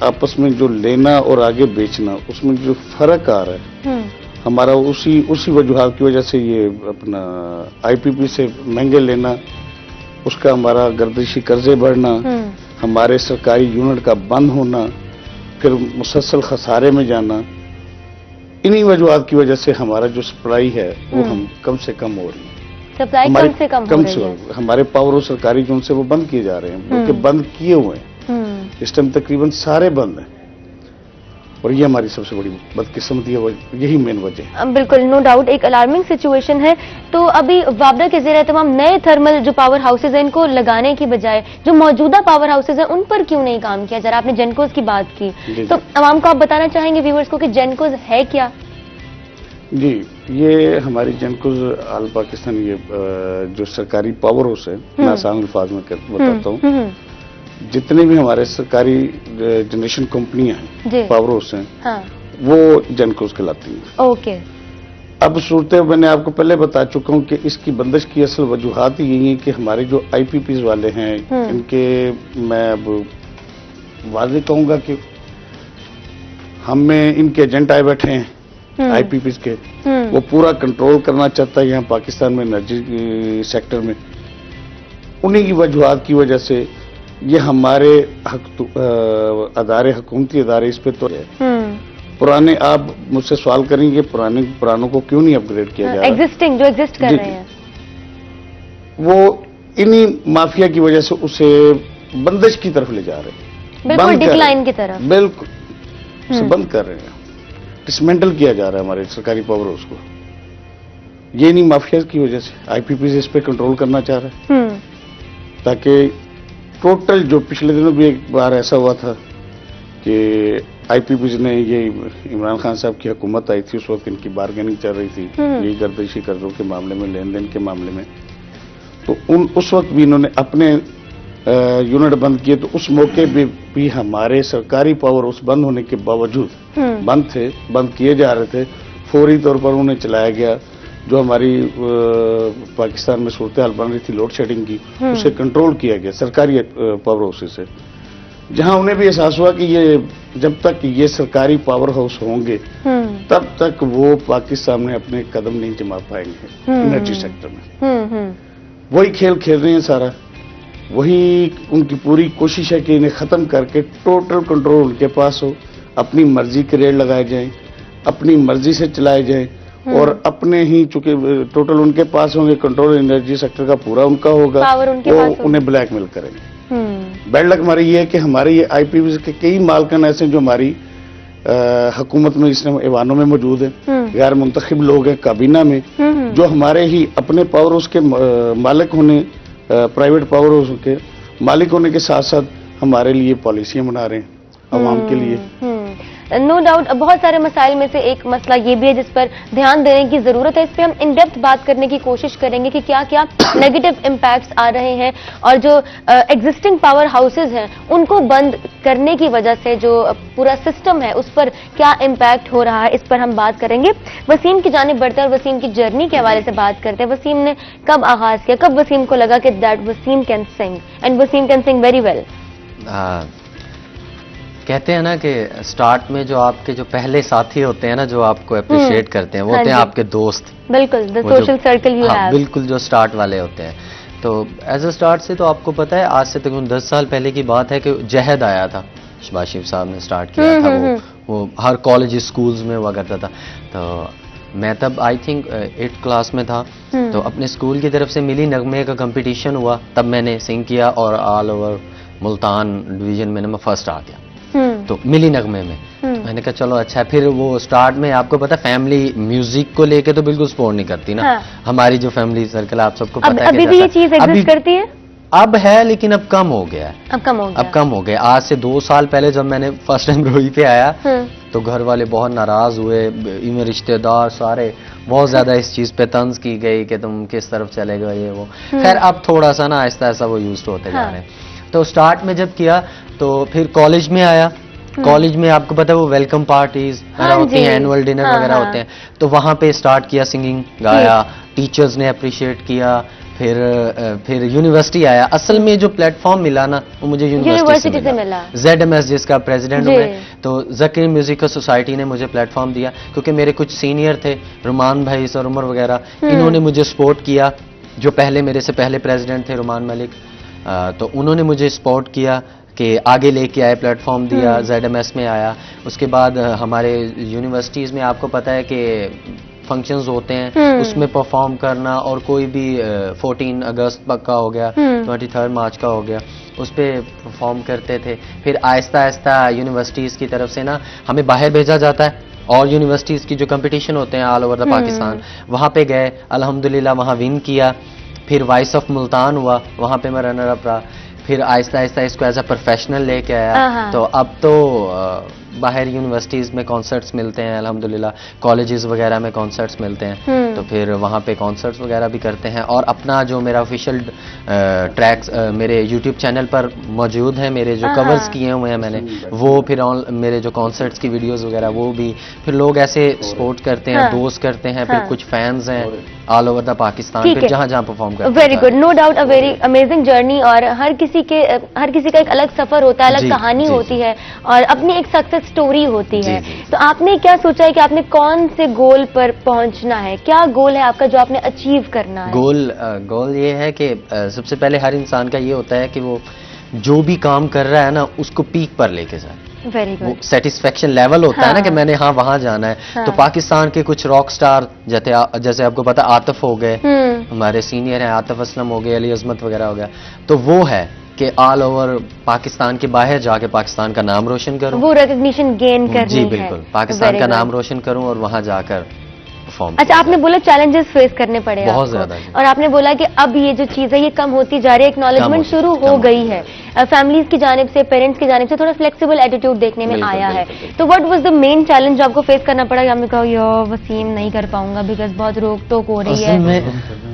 आपस में जो लेना और आगे बेचना उसमें जो फर्क आ रहा है हमारा उसी वजूहात की वजह से ये अपना आईपीपी से महंगे लेना, उसका हमारा गर्दिशी कर्जे बढ़ना, हमारे सरकारी यूनिट का बंद होना, फिर मुसलसल खसारे में जाना, इन्हीं वजूहात की वजह से हमारा जो सप्लाई है वो हम कम से कम हो रही है। सप्लाई कम से कम हो रही है। हमारे पावर और सरकारी जो उनसे वो बंद किए जा रहे हैं, बल्कि बंद किए हुए हैं। इस टाइम तकरीबन सारे बंद हैं और ये हमारी सबसे बड़ी बदकिस्मती है, यही मेन वजह है। बिल्कुल, नो डाउट एक अलार्मिंग सिचुएशन है। तो अभी वापडा के ज़ेर तमाम नए थर्मल जो पावर हाउसेज हैं इनको लगाने की बजाय जो मौजूदा पावर हाउसेज हैं उन पर क्यों नहीं काम किया जा रहा? आपने जेनकोज की बात की, तो आवाम को आप बताना चाहेंगे व्यूअर्स को कि जेनकोज है क्या? जी, ये हमारी जेनकोज आल पाकिस्तान ये जो सरकारी पावर हाउस है, मैं आसान अल्फाज में बताता हूँ, जितने भी हमारे सरकारी जनरेशन कंपनियां हैं, पावर हाउस हैं, हाँ। वो जेनकोज कहलाती हैं। ओके। अब सूरत मैंने आपको पहले बता चुका हूं कि इसकी बंदिश की असल वजूहात यही है कि हमारे जो आईपीपीज वाले हैं इनके, मैं अब वाज़ेह कहूंगा कि हम में इनके एजेंट आए बैठे हैं आईपीपीज के, वो पूरा कंट्रोल करना चाहता है यहाँ पाकिस्तान में एनर्जी सेक्टर में। उन्हीं की वजूहात की वजह से ये हमारे हुकूमती अदारे इस पे तो है। पुराने, आप मुझसे सवाल करेंगे पुरानों को क्यों नहीं अपग्रेड किया जा रहा? एग्जिस्टिंग जो एग्जिस्ट कर रहे हैं वो इन्हीं माफिया की वजह से उसे बंदिश की तरफ ले जा रहे हैं, बिल्कुल डिक्लाइन की तरफ, बिल्कुल उसे बंद कर रहे हैं, डिसमेंटल किया जा रहा है हमारे सरकारी पावर हाउस को। ये नहीं माफिया की वजह से आईपीपी इस पे कंट्रोल करना चाह रहा है ताकि टोटल, जो पिछले दिनों भी एक बार ऐसा हुआ था कि आईपीपी ने, ये इमरान खान साहब की हुकूमत आई थी, उस वक्त इनकी बारगेनिंग चल रही थी यही गर्दिशी कर्जों के मामले में, लेन देन के मामले में, तो उस वक्त भी इन्होंने अपने यूनिट बंद किए। तो उस मौके पे भी हमारे सरकारी पावर हाउस बंद होने के बावजूद बंद किए जा रहे थे, फौरी तौर पर उन्हें चलाया गया। जो हमारी पाकिस्तान में सूरत हाल बन रही थी लोड शेडिंग की, उसे कंट्रोल किया गया सरकारी पावर हाउस से, जहां उन्हें भी एहसास हुआ कि ये जब तक ये सरकारी पावर हाउस होंगे तब तक वो पाकिस्तान में अपने कदम नहीं जमा पाएंगे एनर्जी सेक्टर में। वही खेल खेल रहे हैं सारा, वही उनकी पूरी कोशिश है कि इन्हें खत्म करके टोटल कंट्रोल उनके पास हो, अपनी मर्जी के रेट लगाए जाएं, अपनी मर्जी से चलाए जाएं और अपने ही, चूंकि टोटल उनके पास होंगे, कंट्रोल एनर्जी सेक्टर का पूरा उनका होगा, वो उन्हें ब्लैकमेल करेंगे। बैड लक हमारी ये है कि हमारे ये आईपीपी के कई मालकान ऐसे जो हमारी हुकूमत में, इसमें ऐवानों में मौजूद है, गैर मुंतखब लोग हैं काबीना में, जो हमारे ही अपने पावर हाउस के मालिक होने, प्राइवेट पावर हाउस के मालिक होने के साथ साथ हमारे लिए पॉलिसियां बना रहे हैं अवाम के लिए। नो डाउट बहुत सारे मसाइल में से एक मसला ये भी है जिस पर ध्यान देने की जरूरत है। इस पे हम इन डेप्थ बात करने की कोशिश करेंगे कि क्या क्या नेगेटिव इम्पैक्ट्स आ रहे हैं और जो एग्जिस्टिंग पावर हाउसेज हैं उनको बंद करने की वजह से जो पूरा सिस्टम है उस पर क्या इम्पैक्ट हो रहा है, इस पर हम बात करेंगे। वसीम की जानिब बढ़ते हैं और वसीम की जर्नी के हवाले से बात करते हैं। वसीम ने कब आगाज किया, कब वसीम को लगा कि that Wasim can sing and Wasim can sing very well? कहते हैं ना कि स्टार्ट में जो आपके जो पहले साथी होते हैं ना, जो आपको अप्रिशिएट करते हैं, वो होते हैं आपके दोस्त। बिल्कुल, the social circle you have. बिल्कुल, जो स्टार्ट वाले होते हैं। तो एज अ स्टार्ट से तो आपको पता है, आज से तकरीबन 10 साल पहले की बात है कि जहद आया था, शहबाज शरीफ साहब ने स्टार्ट किया था। वो हर कॉलेज स्कूल्स में हुआ करता था। तो मैं तब आई थिंक 8th क्लास में था, तो अपने स्कूल की तरफ से मिली नगमे का कंपटीशन हुआ, तब मैंने सिंग किया और ऑल ओवर मुल्तान डिवीजन में मैं फर्स्ट आ गया। तो मिली नगमे में। मैंने कहा चलो अच्छा है। फिर वो स्टार्ट में आपको पता फैमिली म्यूजिक को लेके तो बिल्कुल सपोर्ट नहीं करती ना। हमारी जो फैमिली सर्कल आप सबको पता है अभी भी ये चीज एग्जिस्ट करती है? अब है लेकिन अब कम हो गया है। अब कम हो गया। आज से 2 साल पहले जब मैंने फर्स्ट टाइम रोही पे आया तो घर वाले बहुत नाराज हुए, इनमें रिश्तेदार सारे बहुत ज्यादा इस चीज पे तंज की गई कि तुम किस तरफ चले गए ये वो। खैर अब थोड़ा सा ना आहिस्ता आहिस्ता वो यूज होते जा रहे हैं। तो स्टार्ट में जब किया तो फिर कॉलेज में आया। कॉलेज में आपको पता है वो वेलकम पार्टीज होती हैं, एनुअल डिनर वगैरह होते हैं, तो वहां पे स्टार्ट किया, सिंगिंग गाया, टीचर्स ने अप्रिशिएट किया। फिर यूनिवर्सिटी आया। असल में जो प्लेटफॉर्म मिला ना वो मुझे यूनिवर्सिटी से मिला। ZMS जिसका प्रेसिडेंट हूं मैं, तो ज़कीर म्यूजिकल सोसाइटी ने मुझे प्लेटफॉर्म दिया क्योंकि मेरे कुछ सीनियर थे, रुमान भाई, सर उमर वगैरह, इन्होंने मुझे सपोर्ट किया। जो पहले मेरे से पहले प्रेसिडेंट थे रुमान मलिक, तो उन्होंने मुझे सपोर्ट किया कि आगे लेके आए, प्लेटफॉर्म दिया, ZMS में आया। उसके बाद हमारे यूनिवर्सिटीज़ में आपको पता है कि फंक्शंस होते हैं, उसमें परफॉर्म करना, और कोई भी 14 अगस्त का हो गया, 23 मार्च का हो गया, उस पर परफॉर्म करते थे। फिर आहिस्ता आहिस्ता यूनिवर्सिटीज़ की तरफ से ना हमें बाहर भेजा जाता है, और यूनिवर्सिटीज़ की जो कंपटीशन होते हैं ऑल ओवर द पाकिस्तान, वहाँ पे गए, अल्हम्दुलिल्लाह वहाँ विन किया। फिर वॉइस ऑफ मुल्तान हुआ, वहाँ पे मैं रनर अप रहा। फिर आहिस्ता आहिस्ता इसको एज अ प्रोफेशनल लेके आया। तो अब तो बाहर यूनिवर्सिटीज़ में कॉन्सर्ट्स मिलते हैं अल्हम्दुलिल्लाह, कॉलेजेस वगैरह में कॉन्सर्ट्स मिलते हैं, तो फिर वहाँ पे कॉन्सर्ट्स वगैरह भी करते हैं। और अपना जो मेरा ऑफिशियल ट्रैक्स मेरे यूट्यूब चैनल पर मौजूद है, मेरे जो कवर्स किए हुए हैं मैंने, वो फिर मेरे जो कॉन्सर्ट्स की वीडियोस वगैरह वो भी, फिर लोग ऐसे सपोर्ट करते हैं, दोस्त करते हैं, फिर कुछ फैंस हैं ऑल ओवर द पाकिस्तान, फिर जहाँ जहाँ परफॉर्म करते हैं। Very good, no doubt, a very amazing journey. और हर किसी का एक अलग सफर होता है, अलग कहानी होती है, और अपनी एक सक्सेस स्टोरी होती है। तो आपने क्या सोचा है कि आपने कौन से गोल पर पहुंचना है? क्या गोल है आपका जो आपने अचीव करना है? गोल ये है कि सबसे पहले हर इंसान का ये होता है कि वो जो भी काम कर रहा है ना उसको पीक पर लेके जाए। Very good. सेटिस्फेक्शन लेवल होता है ना कि मैंने वहां जाना है। तो पाकिस्तान के कुछ रॉक स्टार जैसे आपको पता आतिफ हो गए, हमारे सीनियर हैं, आतिफ असलम हो गए, अली अजमत वगैरह हो गया, तो वो है कि ऑल ओवर पाकिस्तान के बाहर जाके पाकिस्तान का नाम रोशन करूं, वो रिकॉग्निशन गेन करनी है। जी बिल्कुल, पाकिस्तान का नाम रोशन करूं और वहां जाकर परफॉर्म। अच्छा, आपने बोला चैलेंजेस फेस करने पड़े बहुत ज्यादा, और आपने बोला कि अब ये जो चीज है ये कम होती जा रही है, एक्नॉलेजमेंट शुरू हो गई है, फैमिलीज की जानिब से, पेरेंट्स की जानिब से थोड़ा फ्लेक्सिबल एटीट्यूड देखने में आया है। तो what was the main challenge जो आपको फेस करना पड़ा? आपने कहा यार वसीम नहीं कर पाऊंगा बिकॉज बहुत रोक टोक हो रही है।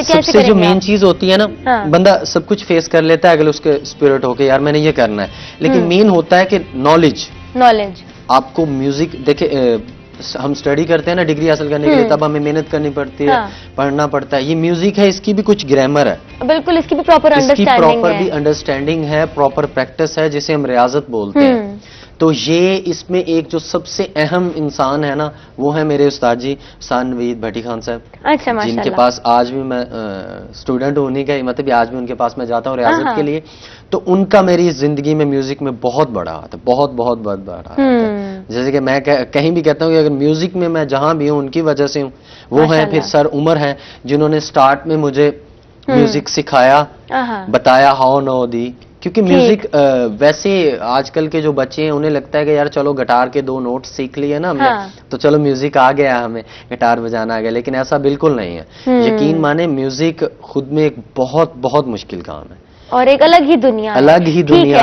सबसे जो मेन चीज होती है ना, बंदा सब कुछ फेस कर लेता है अगर उसके स्पिरिट हो के यार मैंने ये करना है, लेकिन मेन होता है कि नॉलेज। आपको म्यूजिक देखे, हम स्टडी करते हैं ना डिग्री हासिल करने के लिए, तब हमें मेहनत करनी पड़ती है, पढ़ना पड़ता है। ये म्यूजिक है, इसकी भी कुछ ग्रामर है, बिल्कुल, इसकी भी प्रॉपर अंडरस्टैंडिंग है, प्रॉपर प्रैक्टिस है, जिसे हम रियाजत बोलते हैं। तो ये इसमें एक जो सबसे अहम इंसान है ना, वो है मेरे उस्ताद जी उस्ताद नवीद भट्टी खान साहब। अच्छा, माशाल्लाह। जिनके पास आज भी मैं स्टूडेंट हूं, उन्हीं का मतलब आज भी उनके पास मैं जाता हूँ रियाजत के लिए। तो उनका मेरी जिंदगी में म्यूजिक में बहुत बड़ा हाथ है, बहुत बड़ा हाथ है। जैसे कि मैं कहीं भी कहता हूँ कि अगर म्यूजिक में मैं जहां भी हूँ उनकी वजह से हूँ। वो है फिर सर उमर हैं, जिन्होंने स्टार्ट में मुझे म्यूजिक सिखाया, बताया हाउ नो दी, क्योंकि म्यूजिक वैसे आजकल के जो बच्चे हैं उन्हें लगता है कि यार चलो गिटार के 2 नोट सीख लिए ना हमने, तो चलो म्यूजिक आ गया, हमें गिटार बजाना आ गया, लेकिन ऐसा बिल्कुल नहीं है। यकीन माने म्यूजिक खुद में एक बहुत मुश्किल काम है, और एक अलग ही दुनिया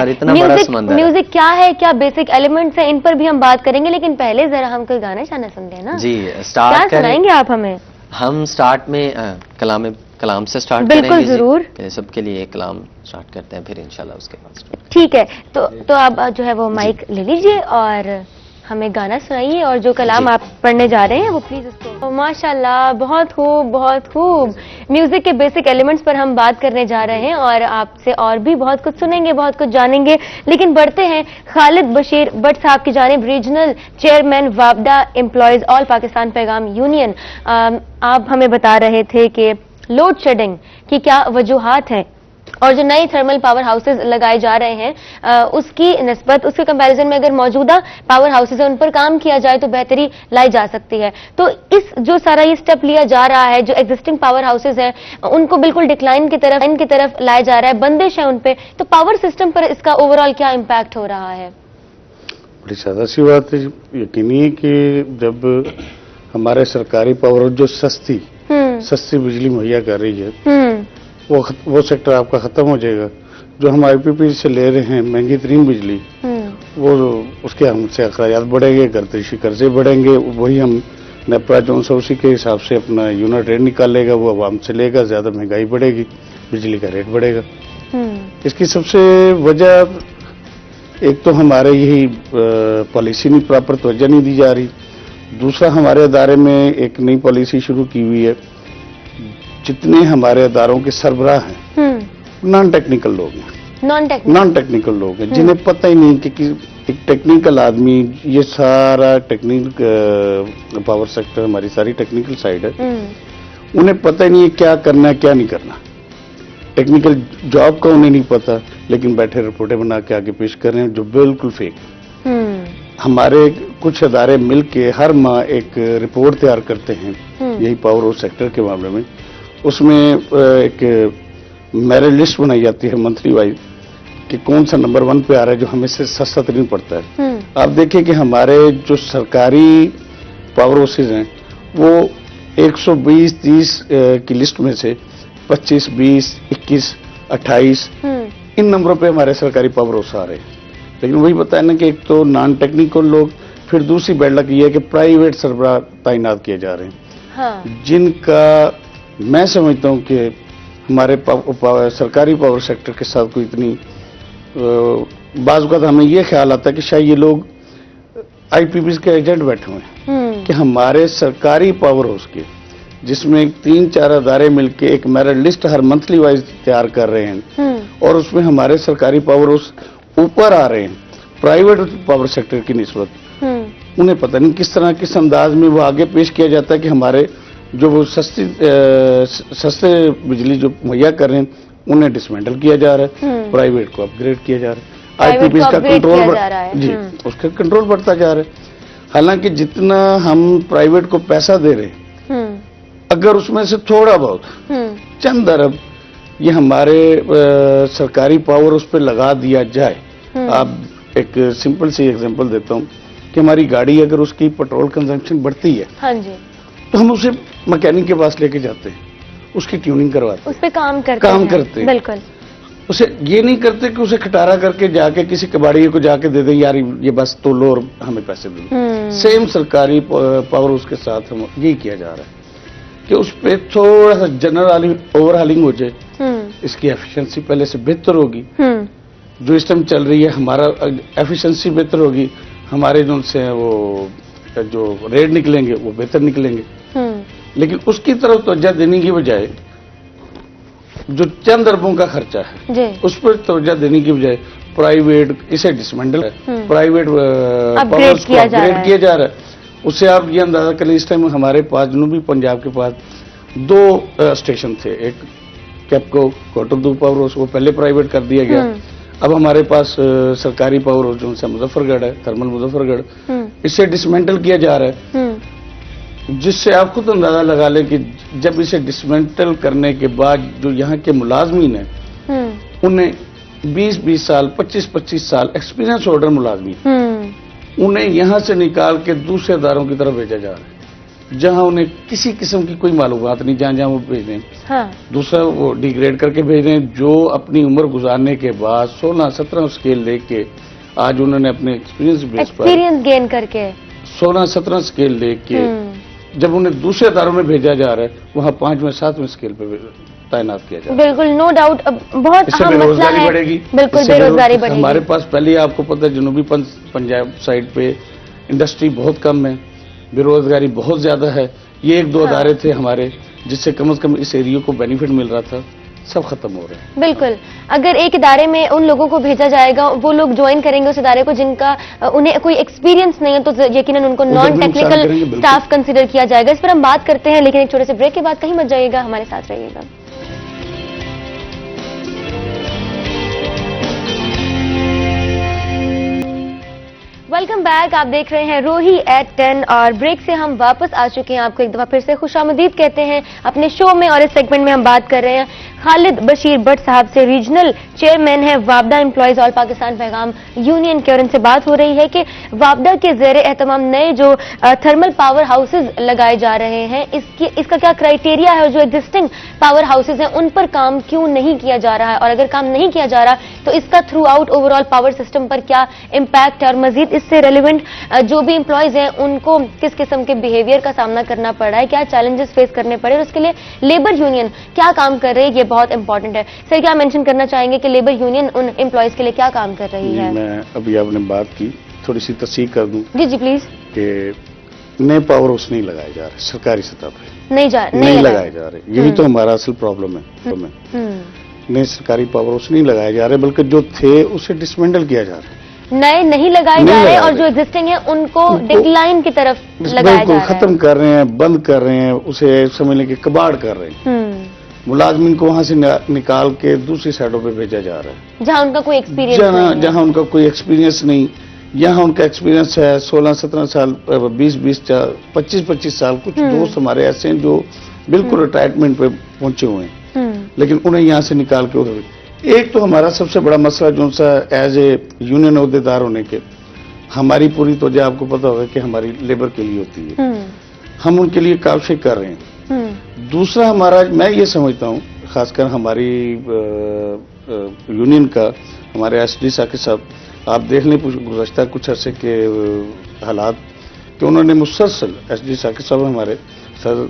और इतना बड़ा समंदर। म्यूजिक क्या है, क्या बेसिक एलिमेंट्स है, इन पर भी हम बात करेंगे, लेकिन पहले जरा हम कोई गाना शाना सुनते हैं ना। जी, स्टार्ट सुनाएंगे आप हमें? हम स्टार्ट में कलाम से स्टार्ट बिल्कुल करेंगे। जरूर, सबके लिए एक कलाम स्टार्ट करते हैं, फिर इंशाल्लाह उसके बाद। ठीक है, तो आप जो है वो माइक ले लीजिए और हमें गाना सुनाइए, और जो कलाम आप पढ़ने जा रहे हैं वो प्लीज उसको। माशाल्लाह, बहुत खूब। म्यूजिक के बेसिक एलिमेंट्स पर हम बात करने जा रहे हैं, और आपसे और भी बहुत कुछ सुनेंगे, बहुत कुछ जानेंगे, लेकिन बढ़ते हैं खालिद बशीर भट्ट साहब की जानिब, रीजनल चेयरमैन वापडा एम्प्लॉयज ऑल पाकिस्तान पैगाम यूनियन। आप हमें बता रहे थे कि लोड शेडिंग की क्या वजूहात हैं, और जो नए थर्मल पावर हाउसेज लगाए जा रहे हैं उसकी निस्बत, उसके कंपैरिजन में अगर मौजूदा पावर हाउसेज है उन पर काम किया जाए तो बेहतरी लाई जा सकती है। तो इस जो सारा ये स्टेप लिया जा रहा है, जो एग्जिस्टिंग पावर हाउसेज हैं उनको बिल्कुल डिक्लाइन की तरफ लाया जा रहा है, बंदिश है उन पे, तो पावर सिस्टम पर इसका ओवरऑल क्या इम्पैक्ट हो रहा है? बड़ी सादा सी बात है। यकीनी है कि जब हमारे सरकारी पावर जो सस्ती बिजली मुहैया कर रही है, वो सेक्टर आपका खत्म हो जाएगा। जो हम आईपीपी से ले रहे हैं महंगी तरीन बिजली, वो उसके हमसे अखराजात बढ़ेंगे, गर्दिशी कर्जे बढ़ेंगे, वही हम नेपरा जो उसी के हिसाब से अपना यूनिट रेट निकालेगा, वो आवाम से लेगा, ज्यादा महंगाई बढ़ेगी, बिजली का रेट बढ़ेगा। इसकी सबसे वजह एक तो हमारे यही पॉलिसी नहीं, प्रॉपर तवज्जो नहीं दी जा रही। दूसरा, हमारे अदारे में एक नई पॉलिसी शुरू की हुई है, जितने हमारे अदारों के सरबराह हैं नॉन टेक्निकल लोग हैं, नॉन टेक्निकल लोग हैं, जिन्हें पता ही नहीं कि एक टेक्निकल आदमी, ये सारा टेक्निकल पावर सेक्टर, हमारी सारी टेक्निकल साइड है, उन्हें पता ही नहीं है क्या करना है क्या नहीं करना। टेक्निकल जॉब का उन्हें नहीं पता, लेकिन बैठे रिपोर्टें बना के आगे पेश कर रहे हैं जो बिल्कुल फेक। हमारे कुछ अदारे मिलके हर माह एक रिपोर्ट तैयार करते हैं, यही पावर हाउस सेक्टर के मामले में। उसमें एक मेरिट लिस्ट बनाई जाती है मंथली वाइज कि कौन सा नंबर 1 पे आ रहा है, जो हमें से सस्ता तरीन पड़ता है। आप देखिए कि हमारे जो सरकारी पावर हाउसेज हैं, वो 120-30 की लिस्ट में से 25, 20, 21, 28 इन नंबरों पे हमारे सरकारी पावर हाउस आ रहे हैं। लेकिन वही बताया ना कि एक तो नॉन टेक्निकल लोग, फिर दूसरी बैड लक ये है कि प्राइवेट सरबराह तैनात किए जा रहे हैं, जिनका मैं समझता हूं कि हमारे सरकारी पावर सेक्टर के साथ कोई इतनी बाज़ हमें ये ख्याल आता है कि शायद ये लोग आईपीपी के एजेंट बैठे हुए हैं कि हमारे सरकारी पावर हाउस के, जिसमें 3-4 अदारे मिलके एक मेरिट लिस्ट हर मंथली वाइज तैयार कर रहे हैं, और उसमें हमारे सरकारी पावर हाउस ऊपर आ रहे हैं प्राइवेट पावर सेक्टर की निस्बत। उन्हें पता नहीं किस तरह, किस अंदाज में वो आगे पेश किया जाता है कि हमारे जो वो सस्ते बिजली जो मुहैया कर रहे हैं, उन्हें डिसमेंटल किया जा रहा है, प्राइवेट को अपग्रेड किया जा रहा है, आईपीपी का कंट्रोल जी, उसका कंट्रोल बढ़ता जा रहा है। हालांकि जितना हम प्राइवेट को पैसा दे रहे हैं, अगर उसमें से थोड़ा बहुत चंद अरब ये हमारे सरकारी पावर उस पर लगा दिया जाए। आप एक सिंपल सी एग्जांपल देता हूं कि हमारी गाड़ी अगर उसकी पेट्रोल कंजम्पशन बढ़ती है, हाँ जी, तो हम उसे मैकेनिक के पास लेके जाते हैं, उसकी ट्यूनिंग करवाते हैं, उस पे काम करते हैं। बिल्कुल, उसे ये नहीं करते कि उसे खटारा करके जाके किसी कबाड़ी को जाके दे दे, यार ये बस तो लो और हमें पैसे दो। सेम सरकारी पावर उसके साथ हम यही किया जा रहा है कि उस पर थोड़ा सा जनरल ओवरहालिंग हो जाए, इसकी एफिशिएंसी पहले से बेहतर होगी। जो इस टाइम चल रही है, हमारा एफिशिएंसी बेहतर होगी, हमारे जो से वो जो रेट निकलेंगे वो बेहतर निकलेंगे। लेकिन उसकी तरफ तवज्जो देने की बजाय जो चंद अरबों का खर्चा है उस पर तवज्जो देने की बजाय प्राइवेट इसे डिसमेंटल, प्राइवेट पावर्स को अपग्रेड किया जा रहा है। उससे आप ये अंदाजा करें, इस टाइम हमारे पास जनूबी पंजाब के पास 2 स्टेशन थे, एक कैपको कोटरदू पावर हाउस, वो पहले प्राइवेट कर दिया गया। अब हमारे पास सरकारी पावर हाउस जो है मुजफ्फरगढ़ है, थर्मल मुजफ्फरगढ़, इसे डिसमेंटल किया जा रहा है, जिससे आप खुद अंदाजा लगा लें कि जब इसे डिसमेंटल करने के बाद जो यहाँ के मुलाजमीन हैं, उन्हें 20-20 साल, 25-25 साल एक्सपीरियंस होल्डर मुलाजमीन, उन्हें यहाँ से निकाल के दूसरे अदारों की तरफ भेजा जा रहा है, जहां उन्हें किसी किस्म की कोई मालूमात नहीं, जहां वो भेज रहे हैं। दूसरा, वो डिग्रेड करके भेज रहे हैं, जो अपनी उम्र गुजारने के बाद 16-17 स्केल लेके आज उन्होंने अपने एक्सपीरियंस गेन करके 16-17 स्केल लेके जब उन्हें दूसरे अदारों में भेजा जा रहा है, वहां 5वें 7वें स्केल पे तैनात किया जा रहा है। बिल्कुल, नो डाउट, बहुत अहम मसला है। बढ़ेगी, बिल्कुल बेरोजगारी बढ़ेगी। हमारे पास पहले आपको पता है जनूबी पंजाब साइड पे इंडस्ट्री बहुत कम है, बेरोजगारी बहुत ज्यादा है। ये 1-2 अदारे थे हमारे जिससे कम से कम इस एरिया को बेनिफिट मिल रहा था, सब खत्म हो रहे हैं। बिल्कुल, अगर एक इदारे में उन लोगों को भेजा जाएगा, वो लोग ज्वाइन करेंगे उस इदारे को जिनका उन्हें कोई एक्सपीरियंस नहीं है, तो यकीनन उनको नॉन टेक्निकल स्टाफ कंसीडर किया जाएगा। इस पर हम बात करते हैं, लेकिन एक छोटे से ब्रेक के बाद कहीं मत जाइएगा, हमारे साथ रहिएगा। Welcome back. आप देख रहे हैं रोही एट 10 और ब्रेक से हम वापस आ चुके हैं। आपको एक दफा फिर से खुशामदीद कहते हैं अपने शो में। और इस सेगमेंट में हम बात कर रहे हैं खालिद बशीर भट्ट साहब से, रीजनल चेयरमैन है वापडा एम्प्लॉयज ऑल पाकिस्तान पैगाम यूनियन के। और इनसे बात हो रही है कि वापडा के जेरे एहतमाम नए जो थर्मल पावर हाउसेज लगाए जा रहे हैं, इसका क्या क्राइटेरिया है और जो एग्जिस्टिंग पावर हाउसेज हैं उन पर काम क्यों नहीं किया जा रहा है, और अगर काम नहीं किया जा रहा तो इसका through out overall power system पर क्या इम्पैक्ट है, और मजीद इससे रेलिवेंट जो भी एम्प्लॉयज हैं उनको किस किस्म के बिहेवियर का सामना करना पड़ रहा है, क्या चैलेंजेस फेस करने पड़े, और उसके लिए लेबर यूनियन क्या काम कर रही है, ये बहुत इंपॉर्टेंट है। सर, क्या मेंशन करना चाहेंगे कि लेबर यूनियन उन एम्प्लॉयज के लिए क्या काम कर रही है? मैं अभी आपने बात की, थोड़ी सी तस्दीक कर दूं। जी जी प्लीज। कि नए पावर हाउस नहीं लगाए जा रहे सरकारी सतह पर, नहीं लगाए जा रहे। यही तो हमारा असल प्रॉब्लम है। नए सरकारी पावर हाउस नहीं लगाए जा रहे, बल्कि जो थे उसे डिसमेंटल किया जा रहा है। नए नहीं लगाए जा रहे और जो एग्जिस्टिंग है उनको डिक्लाइन की तरफ लगाया जा रहा है, खत्म कर रहे हैं, बंद कर रहे हैं, उसे समझ लें कि कबाड़ कर रहे हैं। मुलाजमीन को वहां से निकाल के दूसरी साइडों पे भेजा जा रहा है जहां उनका कोई एक्सपीरियंस नहीं, जहां उनका कोई एक्सपीरियंस नहीं। यहाँ उनका एक्सपीरियंस है 16-17 साल, 20-20, 25-25 साल। कुछ दोस्त हमारे ऐसे हैं जो बिल्कुल रिटायरमेंट पे पहुंचे हुए हैं, लेकिन उन्हें यहाँ से निकाल के उधर। एक तो हमारा सबसे बड़ा मसला जो सा एज ए यूनियन अहदेदार होने के, हमारी पूरी तवज्जो आपको पता होगा कि हमारी लेबर के लिए होती है, हम उनके लिए काविशें कर रहे हैं। दूसरा हमारा, मैं ये समझता हूँ खासकर हमारी यूनियन का, हमारे एसडी साकिब साहब, आप देख लें गुज़श्ता कुछ अरसे के हालात कि उन्होंने मुसलसल, एसडी साकिब साहब हमारे सर,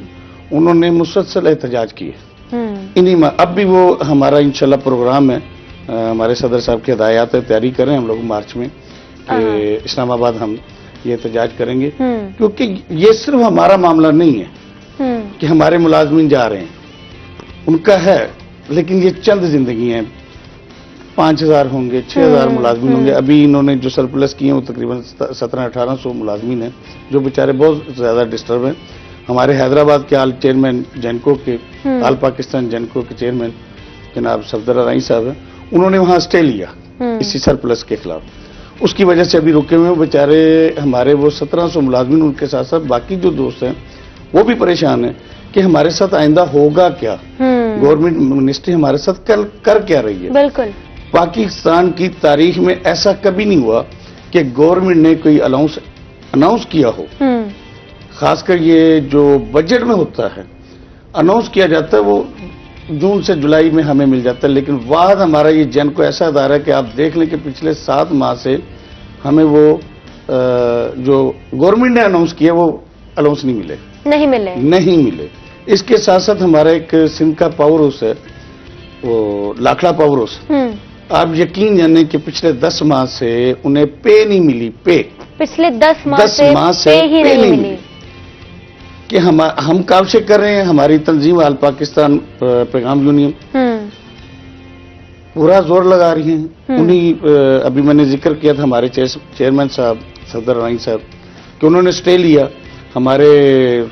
उन्होंने मुसलसल एहतजाज किए। अब भी वो हमारा इंशाल्लाह प्रोग्राम है, हमारे सदर साहब की हिदायत है, तैयारी करें हम लोग मार्च में कि इस्लामाबाद हम ये एहतजाज करेंगे। क्योंकि ये सिर्फ हमारा मामला नहीं है कि हमारे मुलाजमीन जा रहे हैं, उनका है, लेकिन ये चंद जिंदगी हैं। 5000 होंगे, 6000 मुलाजमीन होंगे। अभी इन्होंने जो सरप्लस किए हैं वो तकरीबन 1700-1800 मुलाजमीन हैं जो बेचारे बहुत ज्यादा डिस्टर्ब हैं। हमारे हैदराबाद के आल चेयरमैन जेनको के, आल पाकिस्तान जेनको के चेयरमैन जनाब सफदर राई साहब हैं, उन्होंने वहां स्टे लिया इसी सरप्लस के खिलाफ। उसकी वजह से अभी रुके हुए बेचारे हमारे वो 1700 मुलाजमीन, उनके साथ साथ बाकी जो दोस्त हैं वो भी परेशान हैं कि हमारे साथ आइंदा होगा क्या, गवर्नमेंट मिनिस्ट्री हमारे साथ कर क्या रही है। बिल्कुल, पाकिस्तान की तारीख में ऐसा कभी नहीं हुआ कि गवर्नमेंट ने कोई अनाउंस किया हो। खासकर ये जो बजट में होता है, अनाउंस किया जाता है, वो जून से जुलाई में हमें मिल जाता है, लेकिन वाद हमारा ये जन को ऐसा अदारा है कि आप देख लें कि पिछले 7 माह से हमें वो जो गवर्नमेंट ने अनाउंस किया वो अनाउंस नहीं मिले। इसके साथ साथ हमारा एक सिंध का पावर हाउस है, वो लाखड़ा पावर हाउस, आप यकीन जाने कि पिछले 10 माह से उन्हें पे नहीं मिली। पिछले 10 माह से पे नहीं मिली कि हम काविशें कर रहे हैं। हमारी तंजीम आल पाकिस्तान पैगाम यूनियन पूरा जोर लगा रही हैं। उन्हीं अभी मैंने जिक्र किया था हमारे चेयरमैन साहब सदर राई साहब कि उन्होंने स्टे लिया। हमारे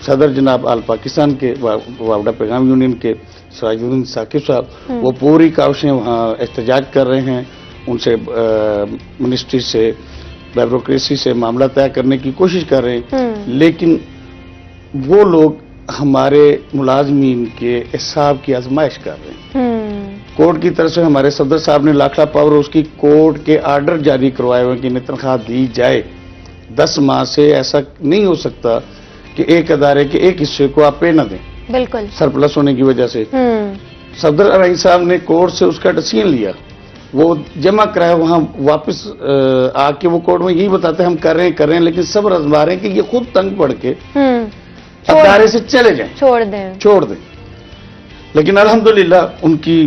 सदर जनाब आल पाकिस्तान के वापडा पैगाम यूनियन के सराजुद्दीन साकिब साहब, वो पूरी काविशें वहाँ एहतजाज कर रहे हैं, उनसे मिनिस्ट्री से, ब्यूरोक्रेसी से मामला तय करने की कोशिश कर रहे हैं, लेकिन वो लोग हमारे मुलाजमीन के हिसाब की आजमाइश कर रहे हैं। कोर्ट की तरफ से हमारे सदर साहब ने लाखड़ा पावर हाउस की कोर्ट के आर्डर जारी करवाए हुए कि इन्हें तनख्वाह दी जाए। 10 माह से ऐसा नहीं हो सकता कि एक अदारे के एक हिस्से को आप पे न दें, बिल्कुल सरप्लस होने की वजह से। सफदर राई साहब ने कोर्ट से उसका डिसीजन लिया, वो जमा कराया, वहां वापस आके वो कोर्ट में यही बताते हैं हम कर रहे हैं, लेकिन सब रजमा रहे हैं कि ये खुद तंग पड़ के अदारे से चले जाएं, छोड़ दें। लेकिन अल्हम्दुलिल्लाह उनकी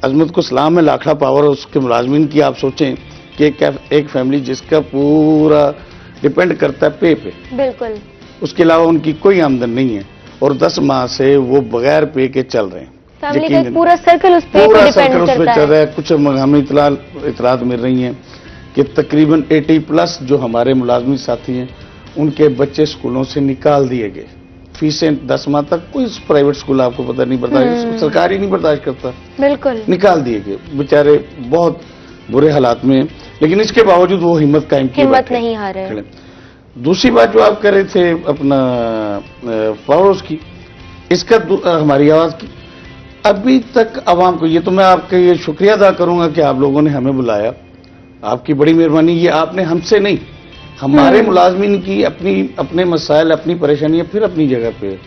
अजमत को सलाम है। लाखड़ा पावर हाउस के मुलाजमीन की आप सोचें कि एक फैमिली जिसका पूरा डिपेंड करता है पे, बिल्कुल, उसके अलावा उनकी कोई आमदन नहीं है, और 10 माह से वो बगैर पे के चल रहे हैं। फैमिली का पूरा सर्कल उस पे डिपेंड करता चल रहा है। कुछ हमें इतलात मिल रही हैं कि तकरीबन 80+ जो हमारे मुलाजमी साथी हैं, उनके बच्चे स्कूलों से निकाल दिए गए। फीसें 10 माह तक कोई प्राइवेट स्कूल आपको पता नहीं बर्दाश्त, सरकारी नहीं बर्दाश्त करता, बिल्कुल, निकाल दिए गए। बेचारे बहुत बुरे हालात में, लेकिन इसके बावजूद वो हिम्मत कायम की, हिम्मत नहीं हार रहे। दूसरी बात जो आप कह रहे थे अपना पावर्स की, इसका हमारी आवाज की अभी तक आवाम को, ये तो मैं आपका ये शुक्रिया अदा करूंगा कि आप लोगों ने हमें बुलाया, आपकी बड़ी मेहरबानी। ये आपने हमसे नहीं, हमारे मुलाजमीन की अपने मसाइल, अपनी परेशानियां फिर अपनी जगह पे।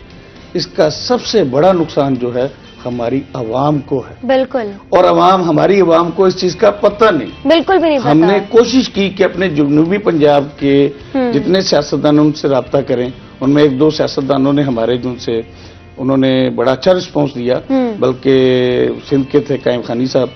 इसका सबसे बड़ा नुकसान जो है हमारी आवाम को है। बिल्कुल। और हमारी आवाम को इस चीज का पता नहीं, बिल्कुल भी नहीं पता। हमने कोशिश की कि अपने जनूबी पंजाब के जितने सियासतदान उनसे रब्ता करें, उनमें एक दो सियासतदानों ने हमारे जिनसे उन्होंने बड़ा अच्छा रिस्पॉन्स दिया, बल्कि सिंध के थे कायम खानी साहब,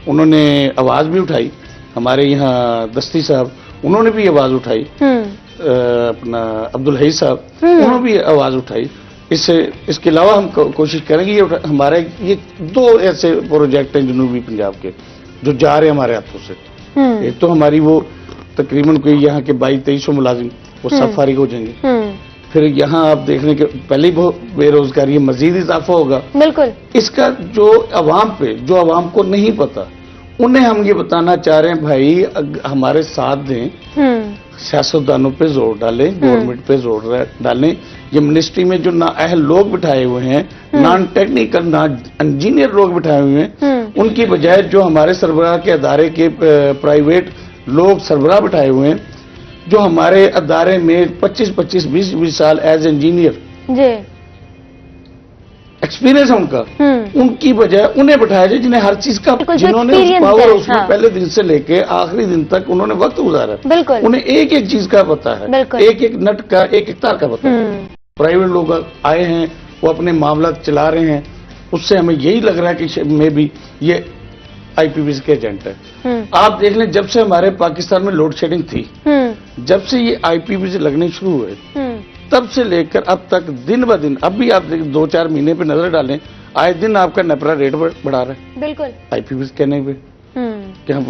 उन्होंने आवाज भी उठाई, हमारे यहाँ दस्ती साहब उन्होंने भी आवाज उठाई, अपना अब्दुल हई साहब उन्होंने भी आवाज उठाई। इसके अलावा हम कोशिश करेंगे, ये हमारे ये दो ऐसे प्रोजेक्ट हैं जनूबी पंजाब के जो जा रहे हैं हमारे हाथों से। एक तो हमारी वो तकरीबन कोई यहाँ के 2200 मुलाजिम वो सब फारिग हो जाएंगे, फिर यहाँ आप देखने के पहले ही बेरोजगारी मजीद इजाफा होगा। बिल्कुल। इसका जो आवाम को नहीं पता, उन्हें हम ये बताना चाह रहे हैं, भाई हमारे साथ दें, सियासतदानों पे जोर डालें, गवर्नमेंट पे जोर डालें। ये मिनिस्ट्री में जो नाअहल लोग बिठाए हुए हैं, नॉन टेक्निकल, नॉन इंजीनियर लोग बिठाए हुए हैं, उनकी बजाय जो हमारे सरबराह के अदारे के प्राइवेट लोग सरबराह बिठाए हुए हैं, जो हमारे अदारे में 25-25, 20-20 साल एज इंजीनियर एक्सपीरियंस है उनका, उनकी बजाय उन्हें बिठाया जाए जिन्हें हर चीज का, जिन्होंने पावर उसमें पहले दिन से लेके आखिरी दिन तक उन्होंने वक्त गुजारा, उन्हें एक एक चीज का पता है, एक एक नट का, एक एक तार का पता है। प्राइवेट लोग आए हैं, वो अपने मामला चला रहे हैं, उससे हमें यही लग रहा है कि मे भी ये आईपीपीसी के एजेंट है। आप देख लें, जब से हमारे पाकिस्तान में लोड शेडिंग थी, जब से ये आईपीपीसी लगने शुरू हुए, तब से लेकर अब तक दिन ब दिन, अब भी आप 2-4 महीने पे नजर डालें, आए दिन आपका नेपरा रेट बढ़ा रहा है। बिल्कुल। आईपीपीसी कहने पे कि हम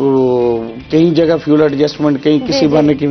कहीं जगह फ्यूल एडजस्टमेंट, कहीं किसी बहाने की।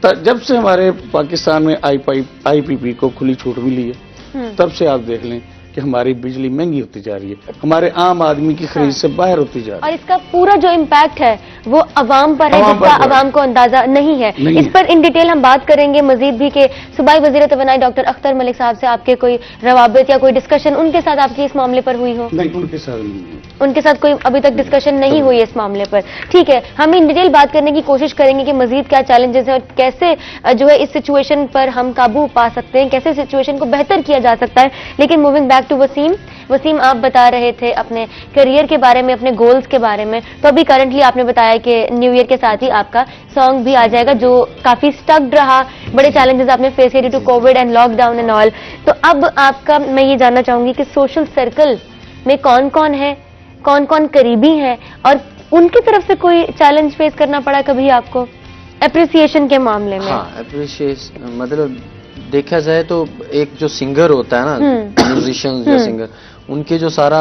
जब से हमारे पाकिस्तान में आईपीपी को खुली छूट मिली है, तब से आप देख लें कि हमारी बिजली महंगी होती जा रही है, हमारे आम आदमी की खरीद से बाहर होती जा रही है। और इसका पूरा जो इम्पैक्ट है वो अवाम पर है, जिसका अवाम को अंदाजा नहीं है। इस पर इन डिटेल हम बात करेंगे मजीद भी कि सूबाई वज़ीर तवानाई डॉक्टर अख्तर मलिक साहब से आपके कोई रवाबित या कोई डिस्कशन उनके साथ आपकी इस मामले पर हुई हो? नहीं, उनके साथ नहीं, उनके साथ कोई अभी तक डिस्कशन नहीं हुई इस मामले पर। ठीक है, हम इन डिटेल बात करने की कोशिश करेंगे कि मजीद क्या चैलेंजेस हैं और कैसे जो है इस सिचुएशन पर हम काबू पा सकते हैं, कैसे सिचुएशन को बेहतर किया जा सकता है। लेकिन मूविंग बैक टू वसीम, आप बता रहे थे अपने करियर के बारे में, अपने गोल्स के बारे में। तो अभी करंटली आपने बताया कि न्यू ईयर के साथ ही आपका सॉन्ग भी आ जाएगा, जो काफी स्टक्ड रहा, बड़े चैलेंजेस आपने फेस किए due to Covid and lockdown and all. तो अब आपका, मैं ये जानना चाहूंगी कि सोशल सर्कल में कौन कौन है, कौन कौन करीबी हैं, और उनकी तरफ से कोई चैलेंज फेस करना पड़ा कभी आपको एप्रिसिएशन के मामले में? हाँ, एप्रिसिएशन मतलब देखा जाए तो एक जो सिंगर होता है ना, म्यूजिशियन जो सिंगर, उनके जो सारा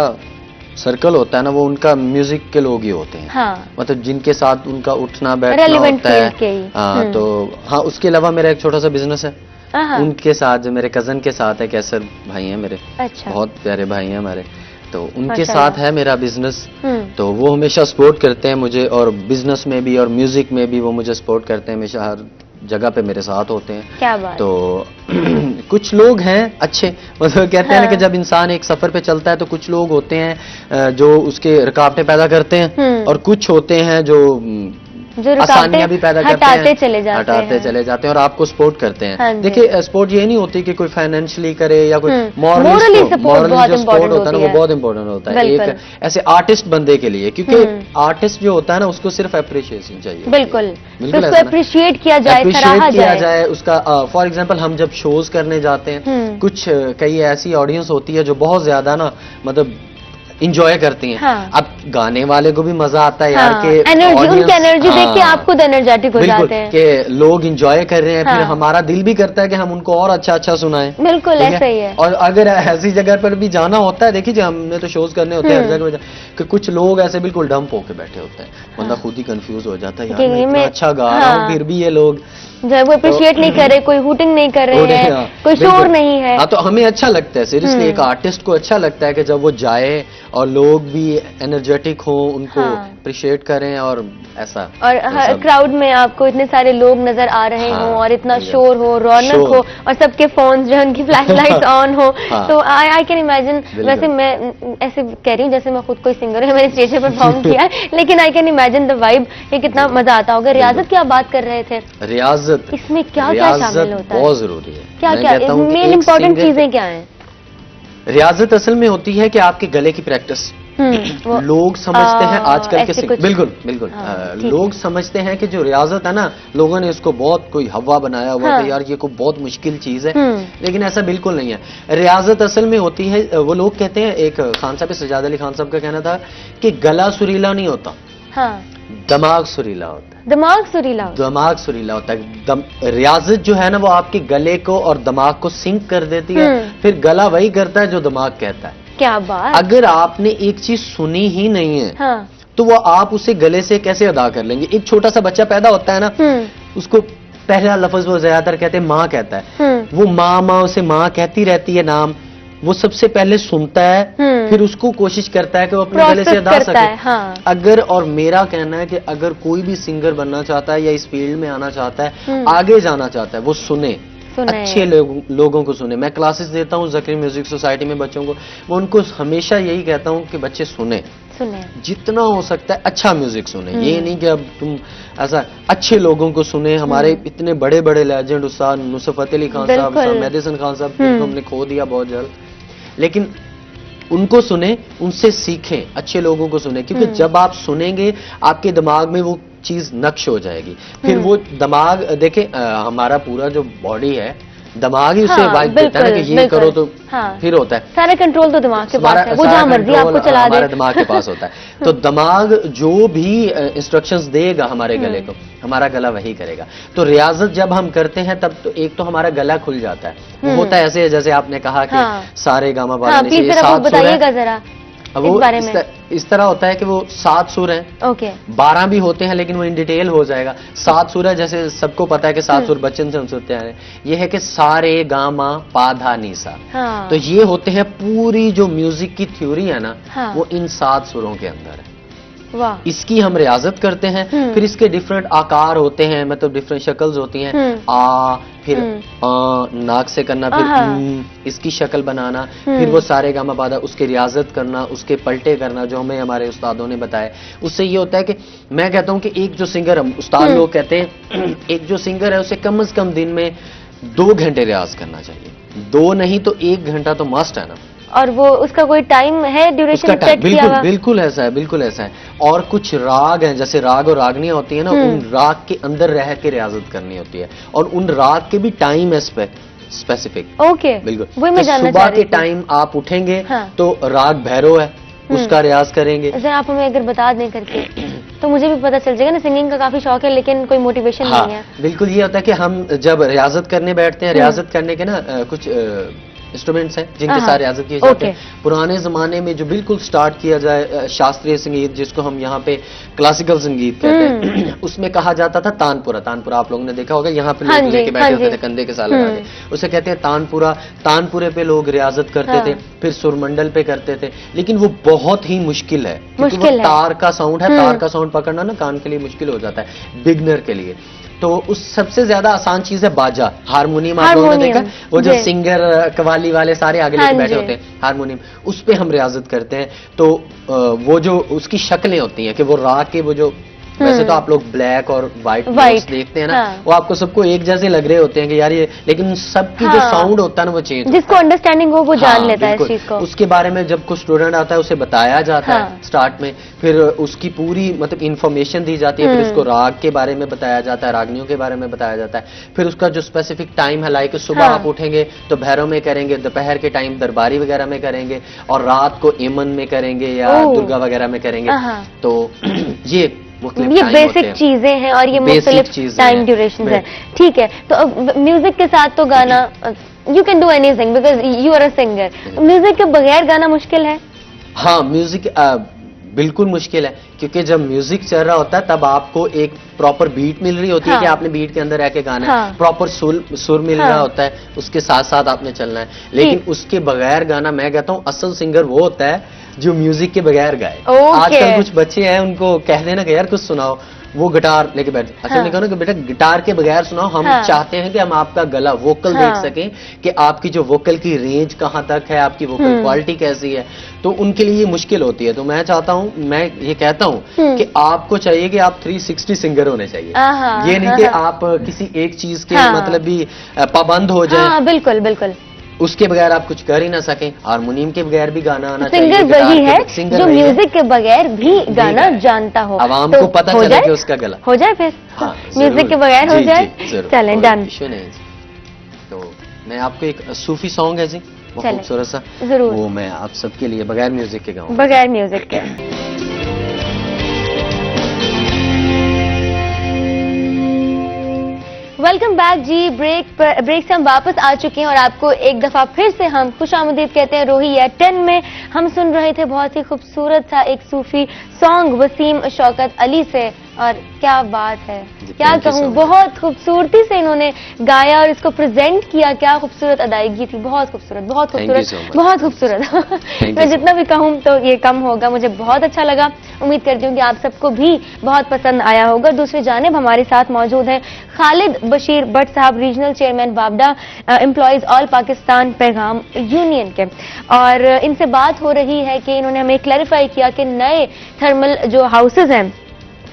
सर्कल होता है ना, वो उनका म्यूजिक के लोग ही होते हैं। हाँ। मतलब जिनके साथ उनका उठना बैठना होता है। हाँ, तो हाँ, उसके अलावा मेरा एक छोटा सा बिजनेस है, उनके साथ जो मेरे कजन के साथ है, कैसर भाई हैं मेरे। अच्छा। बहुत प्यारे भाई हैं हमारे, तो उनके साथ है मेरा बिजनेस। तो वो हमेशा सपोर्ट करते हैं मुझे, और बिजनेस में भी और म्यूजिक में भी वो मुझे सपोर्ट करते हैं, हमेशा हर जगह पे मेरे साथ होते हैं। क्या बात। तो कुछ लोग हैं अच्छे, मतलब कहते हैं ना कि जब इंसान एक सफर पे चलता है तो कुछ लोग होते हैं जो उसके रुकावटें पैदा करते हैं, और कुछ होते हैं जो आसानियां भी पैदा करते हैं, हटाते चले जाते हैं और आपको सपोर्ट करते हैं। देखिए, सपोर्ट ये नहीं होती कि कोई फाइनेंशियली करे या कोई मॉरली सपोर्ट होता है ना, वो बहुत इंपॉर्टेंट होता है एक ऐसे आर्टिस्ट बंदे के लिए, क्योंकि आर्टिस्ट जो होता है ना, उसको सिर्फ अप्रिशिएशन चाहिए। बिल्कुल, उसको अप्रिशिएट किया जाए, उसका फॉर एग्जाम्पल हम जब शोज करने जाते हैं, कुछ कई ऐसी ऑडियंस होती है जो बहुत ज्यादा ना मतलब इंजॉय करती हैं। हाँ। अब गाने वाले को भी मजा आता है यार के एनर्जी, उनकी एनर्जी देख के आप खुद एनर्जेटिक हो जाते हैं कि लोग इंजॉय कर रहे हैं। फिर हमारा दिल भी करता है कि हम उनको और अच्छा अच्छा सुनाएं। बिल्कुल ऐसा ही है। और अगर ऐसी जगह पर भी जाना होता है, देखिए हमने तो शोज करने होते हैं हर जगह कि कुछ लोग ऐसे बिल्कुल डंप होके बैठे होते हैं, बंदा खुद ही कंफ्यूज हो जाता है, यार मैं अच्छा गा रहा हूँ फिर भी ये लोग जब वो अप्रिशिएट नहीं कर रहे, कोई हुटिंग नहीं कर रहे हैं, कोई शोर नहीं है। तो हमें अच्छा लगता है, सीरियसली एक आर्टिस्ट को अच्छा लगता है कि जब वो जाए और लोग भी एनर्जेटिक एनर्जेटिक हो, उनको अप्रिशिएट करें और ऐसा। और हर क्राउड में आपको इतने सारे लोग नजर आ रहे हों और इतना शोर हो, रौनक हो और सबके फोन जो है उनकी फ्लैश लाइट्स ऑन हो, तो आई कैन इमेजिन। वैसे मैं ऐसे कह रही हूँ जैसे मैं खुद कोई सिंगर है, मैंने स्टेज पर परफॉर्म किया है, लेकिन I can imagine the vibe, ये कितना मजा आता होगा। रियाजत की आप बात कर रहे थे, रियाजत इसमें क्या क्या शामिल होता है? बहुत जरूरी है। क्या क्या मेन इंपॉर्टेंट चीजें क्या हैं? रियाजत असल में होती है कि आपके गले की प्रैक्टिस। लोग समझते हैं आजकल के बिल्कुल बिल्कुल लोग समझते हैं कि जो रियाजत है ना, लोगों ने इसको बहुत कोई हवा बनाया हुआ है यार, ये कोई बहुत मुश्किल चीज है, लेकिन ऐसा बिल्कुल नहीं है। रियाजत असल में होती है, वो लोग कहते हैं, एक खान साहब सजाद अली खान साहब का कहना था कि गला सुरीला नहीं होता, दिमाग सुरीला होता है। दिमाग सुरीला होता है। रियाजत जो है ना, वो आपके गले को और दिमाग को सिंक कर देती है, फिर गला वही करता है जो दिमाग कहता है। क्या बात। अगर आपने एक चीज सुनी ही नहीं है तो वो आप उसे गले से कैसे अदा कर लेंगे? एक छोटा सा बच्चा पैदा होता है ना, उसको पहला लफ्ज वो ज्यादातर कहते हैं माँ कहता है, वो माँ माँ उसे माँ कहती रहती है नाम, वो सबसे पहले सुनता है, फिर उसको कोशिश करता है कि वो अपने गले से अदा सके। अगर, और मेरा कहना है कि अगर कोई भी सिंगर बनना चाहता है या इस फील्ड में आना चाहता है, आगे जाना चाहता है, वो सुने, अच्छे लोगों को सुने। मैं क्लासेस देता हूँ ज़कीर म्यूजिक सोसाइटी में बच्चों को, मैं उनको हमेशा यही कहता हूँ कि बच्चे सुने, जितना हो सकता है अच्छा म्यूजिक सुने। ये नहीं कि अब तुम ऐसा, अच्छे लोगों को सुने। हमारे इतने बड़े बड़े लेजेंड उस्ताद नुसरत अली खान साहब, मेहदी हसन खान साहब को हमने खो दिया बहुत जल्द, लेकिन उनको सुने, उनसे सीखें, अच्छे लोगों को सुने, क्योंकि जब आप सुनेंगे आपके दिमाग में वो चीज नक्श हो जाएगी। फिर वो दिमाग देखें, हमारा पूरा जो बॉडी है, दिमाग ही उसे वाइब देता है कि ये करो तो फिर होता है। सारा कंट्रोल तो दिमाग के पास है, वो जहां मर्जी आपको चला दे, हमारे दिमाग के पास होता है। तो दिमाग जो भी इंस्ट्रक्शंस देगा हमारे गले को, हमारा गला वही करेगा। तो रियाजत जब हम करते हैं तब तो एक तो हमारा गला खुल जाता है। वो होता है ऐसे, जैसे आपने कहा कि सारे गामा बाधा बताइएगा जरा वो इस तरह होता है कि वो 7 सुर हैं, 12 भी होते हैं, लेकिन वो इन डिटेल हो जाएगा। 7 सुर है, जैसे सबको पता है कि 7 सुर बच्चन से हम सुनते हैं, ये है कि सारे गामा पाधा नीसा। तो ये होते हैं, पूरी जो म्यूजिक की थ्योरी है ना, वो इन 7 सुरों के अंदर है। इसकी हम रियाजत करते हैं। फिर इसके डिफरेंट आकार होते हैं, मतलब डिफरेंट शक्ल्स होती हैं। आ, फिर नाक से करना, फिर इसकी शक्ल बनाना, फिर वो सारे गामा पाधा, उसके रियाजत करना, उसके पलटे करना, जो हमें हमारे उस्तादों ने बताया। उससे ये होता है कि मैं कहता हूँ कि एक जो सिंगर, उस्ताद लोग कहते हैं एक जो सिंगर है उसे कम से कम दिन में 2 घंटे रियाज करना चाहिए। 2 नहीं तो 1 घंटा तो मस्ट है ना। और वो उसका कोई टाइम है, ड्यूरेशन सेट किया हुआ? बिल्कुल ऐसा है, बिल्कुल ऐसा है। और कुछ राग हैं, जैसे राग और रागनियां होती है ना, उन राग के अंदर रह के रियाजत करनी होती है, और उन राग के भी टाइम है स्पेसिफिक। ओके, बिल्कुल। वही मैं जानना सुबह के टाइम आप उठेंगे तो राग भैरव है, उसका रियाज करेंगे। सर आप हमें अगर बता दें करके तो मुझे भी पता चल जाएगा ना। सिंगिंग का काफी शौक है, लेकिन कोई मोटिवेशन नहीं है। बिल्कुल, ये होता है कि हम जब रियाजत करने बैठते हैं, रियाजत करने के ना कुछ इंस्ट्रूमेंट्स हैं जिनके साथ रियाजत की जाती है। पुराने जमाने में जो बिल्कुल स्टार्ट किया जाए शास्त्रीय संगीत, जिसको हम यहाँ पे क्लासिकल संगीत कहते हैं, उसमें कहा जाता था तानपुरा। तानपुरा आप लोगों ने देखा होगा, यहाँ पे लोग लेके बैठे होते थे कंधे के साथ लगा के, उसे कहते हैं तानपुरा। तानपुरे पे लोग रियाजत करते थे, फिर सुरमंडल पे करते थे, लेकिन वो बहुत ही मुश्किल है, क्योंकि वो तार का साउंड है, तार का साउंड पकड़ना ना कान के लिए मुश्किल हो जाता है, बिगनर के लिए। तो उस सबसे ज्यादा आसान चीज है बाजा, हारमोनियम। आप लोगों ने देखा, वो जो सिंगर कवाली वाले सारे आगे लेके बैठे होते हैं, हारमोनियम, उस पे हम रियाजत करते हैं। तो वो जो उसकी शक्लें होती हैं कि वो राग के वो जो, वैसे तो आप लोग ब्लैक और व्हाइट देखते हैं ना, वो आपको सबको एक जैसे लग रहे होते हैं कि यार ये, लेकिन सबकी जो साउंड होता है ना वो चेंज, जिसको अंडरस्टैंडिंग हो वो जान लेता है इस चीज को। उसके बारे में जब कोई स्टूडेंट आता है उसे बताया जाता है स्टार्ट में, फिर उसकी पूरी मतलब इंफॉर्मेशन दी जाती है, फिर उसको राग के बारे में बताया जाता है, रागनियों के बारे में बताया जाता है, फिर उसका जो स्पेसिफिक टाइम है, लाइक सुबह आप उठेंगे तो भैरव में करेंगे, दोपहर के टाइम दरबारी वगैरह में करेंगे, और रात को एमन में करेंगे या दुर्गा वगैरह में करेंगे। तो ये बेसिक चीजें हैं और ये मुख्तलिफ टाइम ड्यूरेशन है। ठीक है, तो म्यूजिक के साथ तो गाना, you can do anything because you are a singer. Music के बगैर गाना मुश्किल है? हाँ, म्यूजिक बिल्कुल मुश्किल है, क्योंकि जब म्यूजिक चल रहा होता है तब आपको एक प्रॉपर बीट मिल रही होती है कि आपने बीट के अंदर रह के गाना है, प्रॉपर सुर मिल रहा होता है, उसके साथ साथ आपने चलना है। लेकिन उसके बगैर गाना, मैं कहता हूँ असल सिंगर वो होता है जो म्यूजिक के बगैर गाए। Okay. आजकल कुछ बच्चे हैं, उनको कह देना कि यार कुछ सुनाओ, वो गिटार लेके बैठे। अच्छा, हाँ। मैंने कहा ना कि बेटा गिटार के बगैर सुनाओ, हम हाँ। चाहते हैं कि हम आपका गला वोकल हाँ। देख सकें कि आपकी जो वोकल की रेंज कहाँ तक है, आपकी वोकल क्वालिटी कैसी है। तो उनके लिए ये मुश्किल होती है। तो मैं चाहता हूँ, मैं ये कहता हूँ कि आपको चाहिए कि आप 360 सिंगर होने चाहिए। ये नहीं कि आप किसी एक चीज के हाँ। मतलब भी पाबंद हो जाए। हाँ, बिल्कुल बिल्कुल। उसके बगैर आप कुछ कर ही ना सकें। हारमोनियम के बगैर भी गाना आना चाहिए। सिंगर गिटार वही के- है सिंगर जो वही है। म्यूजिक के बगैर भी गाना गाए। जानता हो। आवाम तो को पता हो चले जाए? कि उसका गला। हो जाए फिर हाँ, म्यूजिक जरूर। के बगैर हो जी, जाए। जी, जरूर। चलें, कोई डन। इश्यू नहीं है जी। तो मैं आपको एक सूफी सॉन्ग है जी, वो चलें, खूबसूरत सा, जरूर। वो मैं आप सबके लिए बगैर म्यूजिक के गाऊंगा। बगैर म्यूजिक के। वेलकम बैक जी। ब्रेक से हम वापस आ चुके हैं और आपको एक दफा फिर से हम खुशामदीद कहते हैं। रोही एट 10 में हम सुन रहे थे बहुत ही खूबसूरत सा एक सूफी सॉन्ग वसीम शौकत अली से, और क्या बात है, क्या thank you so कहूँ, much। बहुत खूबसूरती से इन्होंने गाया और इसको प्रेजेंट किया। क्या खूबसूरत अदायगी थी, बहुत खूबसूरत, बहुत Thank you खूबसूरत, so much। बहुत खूबसूरत। you मैं so जितना भी कहूँ तो ये कम होगा। मुझे बहुत अच्छा लगा, उम्मीद करती हूँ कि आप सबको भी बहुत पसंद आया होगा। दूसरी जानिब हमारे साथ मौजूद हैं खालिद बशीर भट्ट साहब, रीजनल चेयरमैन वापडा एम्प्लॉयज ऑल पाकिस्तान पैगाम यूनियन के, और इनसे बात हो रही है कि इन्होंने हमें क्लैरिफाई किया कि नए थर्मल जो हाउसेज हैं,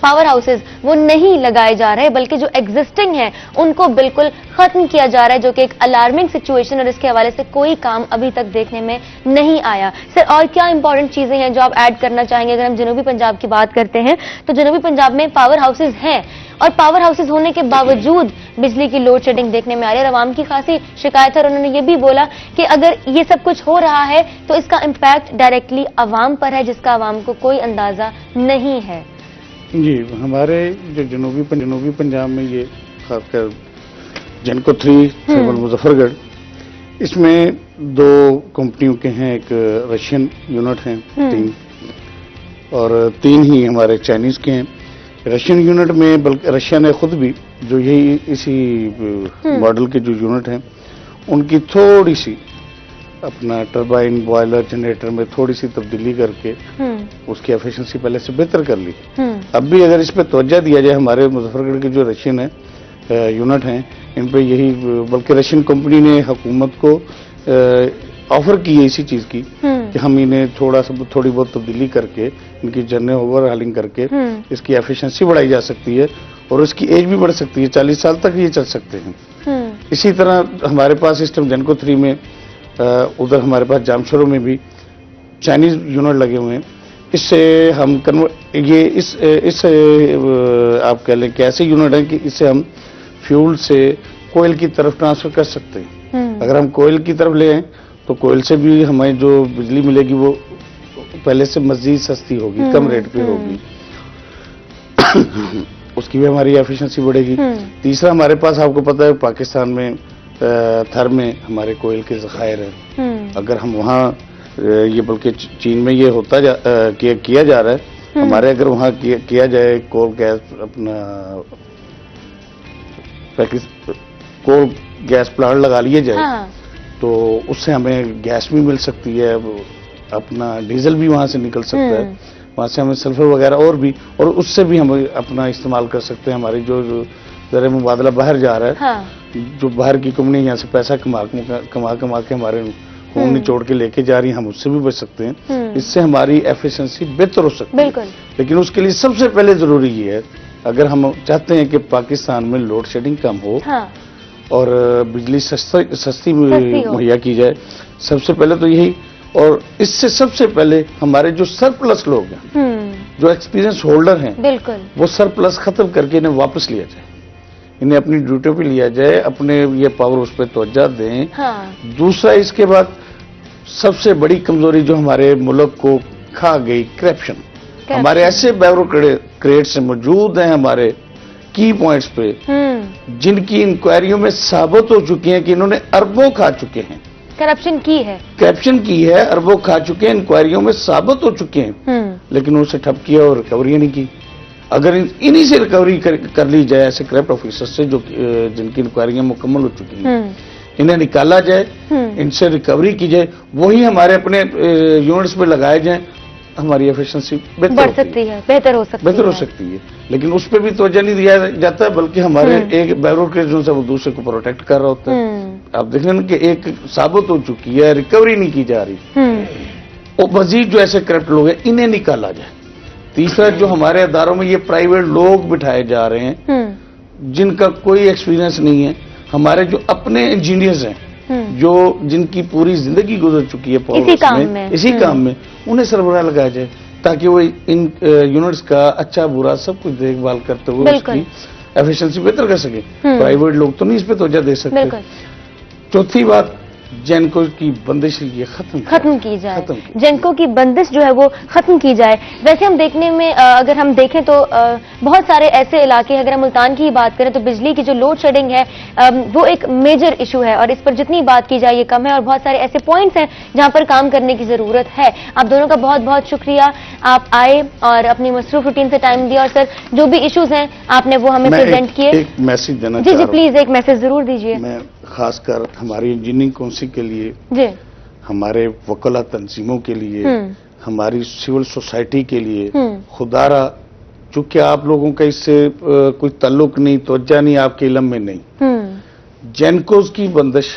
पावर हाउसेज, वो नहीं लगाए जा रहे बल्कि जो एग्जिस्टिंग हैं उनको बिल्कुल खत्म किया जा रहा है, जो कि एक अलार्मिंग सिचुएशन, और इसके हवाले से कोई काम अभी तक देखने में नहीं आया। सर, और क्या इंपॉर्टेंट चीजें हैं जो आप ऐड करना चाहेंगे? अगर हम जनूबी पंजाब की बात करते हैं तो जनूबी पंजाब में पावर हाउसेज हैं, और पावर हाउसेज होने के बावजूद बिजली की लोड शेडिंग देखने में आ रही है। और आवाम की खासी शिकायत है, और उन्होंने ये भी बोला कि अगर ये सब कुछ हो रहा है तो इसका इम्पैक्ट डायरेक्टली आवाम पर है, जिसका आवाम को कोई अंदाजा नहीं है। जी, हमारे जो जनूबी पंजाब में ये खासकर जेनको 3 थर्मल मुजफ्फरगढ़, इसमें 2 कंपनियों के हैं, एक रशियन यूनिट हैं 3, और 3 ही हमारे चाइनीज के हैं। रशियन यूनिट में बल्कि रशिया ने खुद भी जो यही इसी मॉडल के जो यूनिट हैं उनकी थोड़ी सी अपना टरबाइन बॉयलर जनरेटर में थोड़ी सी तब्दीली करके उसकी एफिशिएंसी पहले से बेहतर कर ली। अब भी अगर इस पे तवज्जो दिया जाए, हमारे मुजफ्फरगढ़ के जो रशियन है यूनिट हैं, इन पे यही, बल्कि रशियन कंपनी ने हुकूमत को ऑफर की है इसी चीज की कि हम इन्हें थोड़ी बहुत तब्दीली करके, इनकी जर्ने ओवरहालिंग करके इसकी एफिशिएंसी बढ़ाई जा सकती है और इसकी एज भी बढ़ सकती है, 40 साल तक ये चल सकते हैं। इसी तरह हमारे पास सिस्टम जेनको 3 में उधर हमारे पास जामशोरों में भी चाइनीज यूनिट लगे हुए हैं। इससे हम ये इस आप कह लें कि ऐसे यूनिट हैं कि इससे हम फ्यूल से कोयल की तरफ ट्रांसफर कर सकते हैं। अगर हम कोयल की तरफ ले आए तो कोयल से भी हमें जो बिजली मिलेगी वो पहले से मजीद सस्ती होगी, कम रेट पे होगी। उसकी भी हमारी एफिशिएंसी बढ़ेगी। तीसरा, हमारे पास आपको पता है पाकिस्तान में थर में हमारे कोयल के ज़खायर हैं। अगर हम वहाँ ये, बल्कि चीन में ये होता किया जा रहा है, हमारे अगर वहाँ किया जाए कोल गैस, अपना कोल गैस प्लांट लगा लिए जाए, हाँ। तो उससे हमें गैस भी मिल सकती है, अपना डीजल भी वहाँ से निकल सकता है, वहाँ से हमें सल्फर वगैरह और उससे भी हम अपना इस्तेमाल कर सकते हैं। हमारी जो ज़र मुबादला बाहर जा रहा है, हाँ। जो बाहर की कंपनी यहाँ से पैसा कमा के हमारे खून निचोड़ के लेके जा रही हैं, हम उससे भी बच सकते हैं। इससे हमारी एफिशिएंसी बेहतर हो सकती है। बिल्कुल। लेकिन उसके लिए सबसे पहले जरूरी ये है, अगर हम चाहते हैं कि पाकिस्तान में लोड शेडिंग कम हो, हाँ। और बिजली सस्ती मुहैया की जाए, सबसे पहले तो यही, और इससे सबसे पहले हमारे जो सरप्लस लोग हैं, जो एक्सपीरियंस होल्डर हैं, बिल्कुल, वो सरप्लस खत्म करके इन्हें वापस लिया जाए, इन्हें अपनी ड्यूटी पे लिया जाए, अपने ये पावर उस पर तवज्जो दें। हाँ। दूसरा, इसके बाद सबसे बड़ी कमजोरी जो हमारे मुल्क को खा गई, करप्शन। हमारे ऐसे ब्यूरोक्रेट्स मौजूद हैं हमारे की पॉइंट्स पे, जिनकी इंक्वायरियों में साबित हो चुकी हैं कि इन्होंने अरबों खा चुके हैं, करप्शन की है, अरबों खा चुके हैं, इंक्वायरियों में साबित हो चुके हैं, लेकिन उसे ठप किया और रिकवरी नहीं की। अगर इन्हीं से रिकवरी कर ली जाए, ऐसे करप्ट ऑफिसर से जो जिनकी इंक्वायरियां मुकम्मल हो चुकी हैं, इन्हें निकाला जाए, इनसे रिकवरी की जाए, वही हमारे अपने यूनिट्स पे लगाए जाए, हमारी एफिशिएंसी बढ़ सकती है, बेहतर हो सकती है। लेकिन उस पर भी तवज्जो नहीं दिया जाता है, बल्कि हमारे एक बैरोक्रेट जो है वो दूसरे को प्रोटेक्ट कर रहा होता है। आप देख रहे हैं कि एक साबित हो चुकी है, रिकवरी नहीं की जा रही। और मजीद जो ऐसे करप्ट लोग हैं इन्हें निकाला जाए। तीसरा, जो हमारे अदारों में ये प्राइवेट लोग बिठाए जा रहे हैं जिनका कोई एक्सपीरियंस नहीं है, हमारे जो अपने इंजीनियर्स हैं जो जिनकी पूरी जिंदगी गुजर चुकी है इसी काम में उन्हें सरबराह लगाया जाए, ताकि वो इन यूनिट्स का अच्छा बुरा सब कुछ देखभाल करते हुए उसकी एफिशिएंसी बेहतर कर सके। प्राइवेट लोग तो नहीं इस पे तवज्जो दे सकते। चौथी बात, जेनको की बंदिश ये खत्म की जाए। जेनको की बंदिश जो है वो खत्म की जाए। वैसे हम देखने में अगर हम देखें तो बहुत सारे ऐसे इलाके, अगर हम मुल्तान की ही बात करें तो बिजली की जो लोड शेडिंग है वो एक मेजर इशू है और इस पर जितनी बात की जाए ये कम है और बहुत सारे ऐसे पॉइंट्स हैं जहां पर काम करने की जरूरत है। आप दोनों का बहुत बहुत शुक्रिया, आप आए और अपनी मसरूफ रूटीन से टाइम दिया और सर जो भी इश्यूज हैं आपने वो हमें प्रेजेंट किए। एक मैसेज देना जी प्लीज एक मैसेज जरूर दीजिए। मैं खासकर हमारी इंजीनियरिंग काउंसिल के लिए जी, हमारे वकला तंजीमों के लिए, हमारी सिविल सोसाइटी के लिए, खुदारा चूंकि आप लोगों का इससे कोई ताल्लुक नहीं, तवज्जो नहीं, आपके इल्म में नहीं, जेनकोस की बंदिश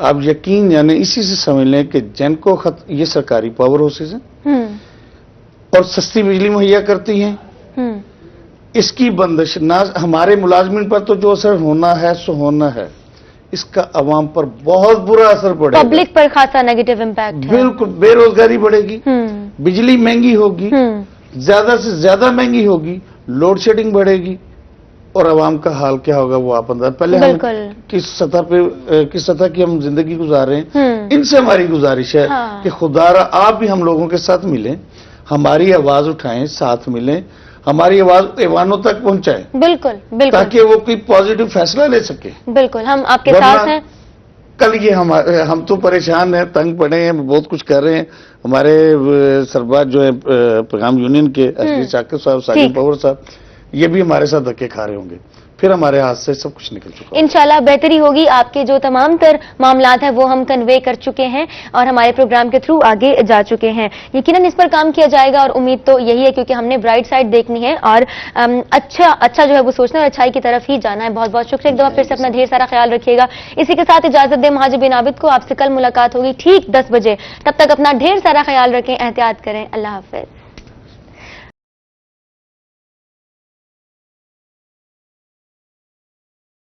आप यकीन यानी इसी से समझ लें कि जेनको ये सरकारी पावर हाउसेज हैं और सस्ती बिजली मुहैया करती हैं। इसकी बंदिश ना हमारे मुलाजमिन पर तो जो असर होना है सो होना है, इसका अवाम पर बहुत बुरा असर पड़ेगा। पब्लिक पर खासा नेगेटिव इम्पैक्ट है। बिल्कुल, बेरोजगारी बढ़ेगी, बिजली महंगी होगी, ज्यादा से ज्यादा महंगी होगी, लोड शेडिंग बढ़ेगी और अवाम का हाल क्या होगा वो आप अंदाज। पहले हम किस सतह की हम जिंदगी गुजार रहे हैं, इनसे हमारी गुजारिश है कि खुदारा आप भी हम लोगों के साथ मिलें, हमारी आवाज उठाएं, साथ मिलें, हमारी आवाज ऐवानों तक पहुंचाएं। बिल्कुल बिल्कुल, ताकि वो कोई पॉजिटिव फैसला ले सके। बिल्कुल, हम आपके साथ हैं। कल ये हम तो परेशान हैं, तंग पड़े हैं, बहुत कुछ कर रहे हैं। हमारे सरबाज जो है पैगाम यूनियन के असली शाकिर साहब, साकिब पवार साहब, ये भी हमारे साथ धक्के खा रहे होंगे, फिर हमारे हाथ से सब कुछ निकल चुका है। इंशाल्लाह बेहतरी होगी। आपके जो तमाम तर मामलात हैं वो हम कन्वे कर चुके हैं और हमारे प्रोग्राम के थ्रू आगे जा चुके हैं। यकीनन इस पर काम किया जाएगा और उम्मीद तो यही है क्योंकि हमने ब्राइट साइड देखनी है और अच्छा जो है वो सोचना है और अच्छाई की तरफ ही जाना है। बहुत बहुत शुक्रिया, एक दफा फिर से अपना ढेर सारा ख्याल रखिएगा। इसी के साथ इजाजत दें महाज बिन आबिद को। आपसे कल मुलाकात होगी ठीक 10 बजे। तब तक अपना ढेर सारा ख्याल रखें, एहतियात करें। अल्लाह हाफिज।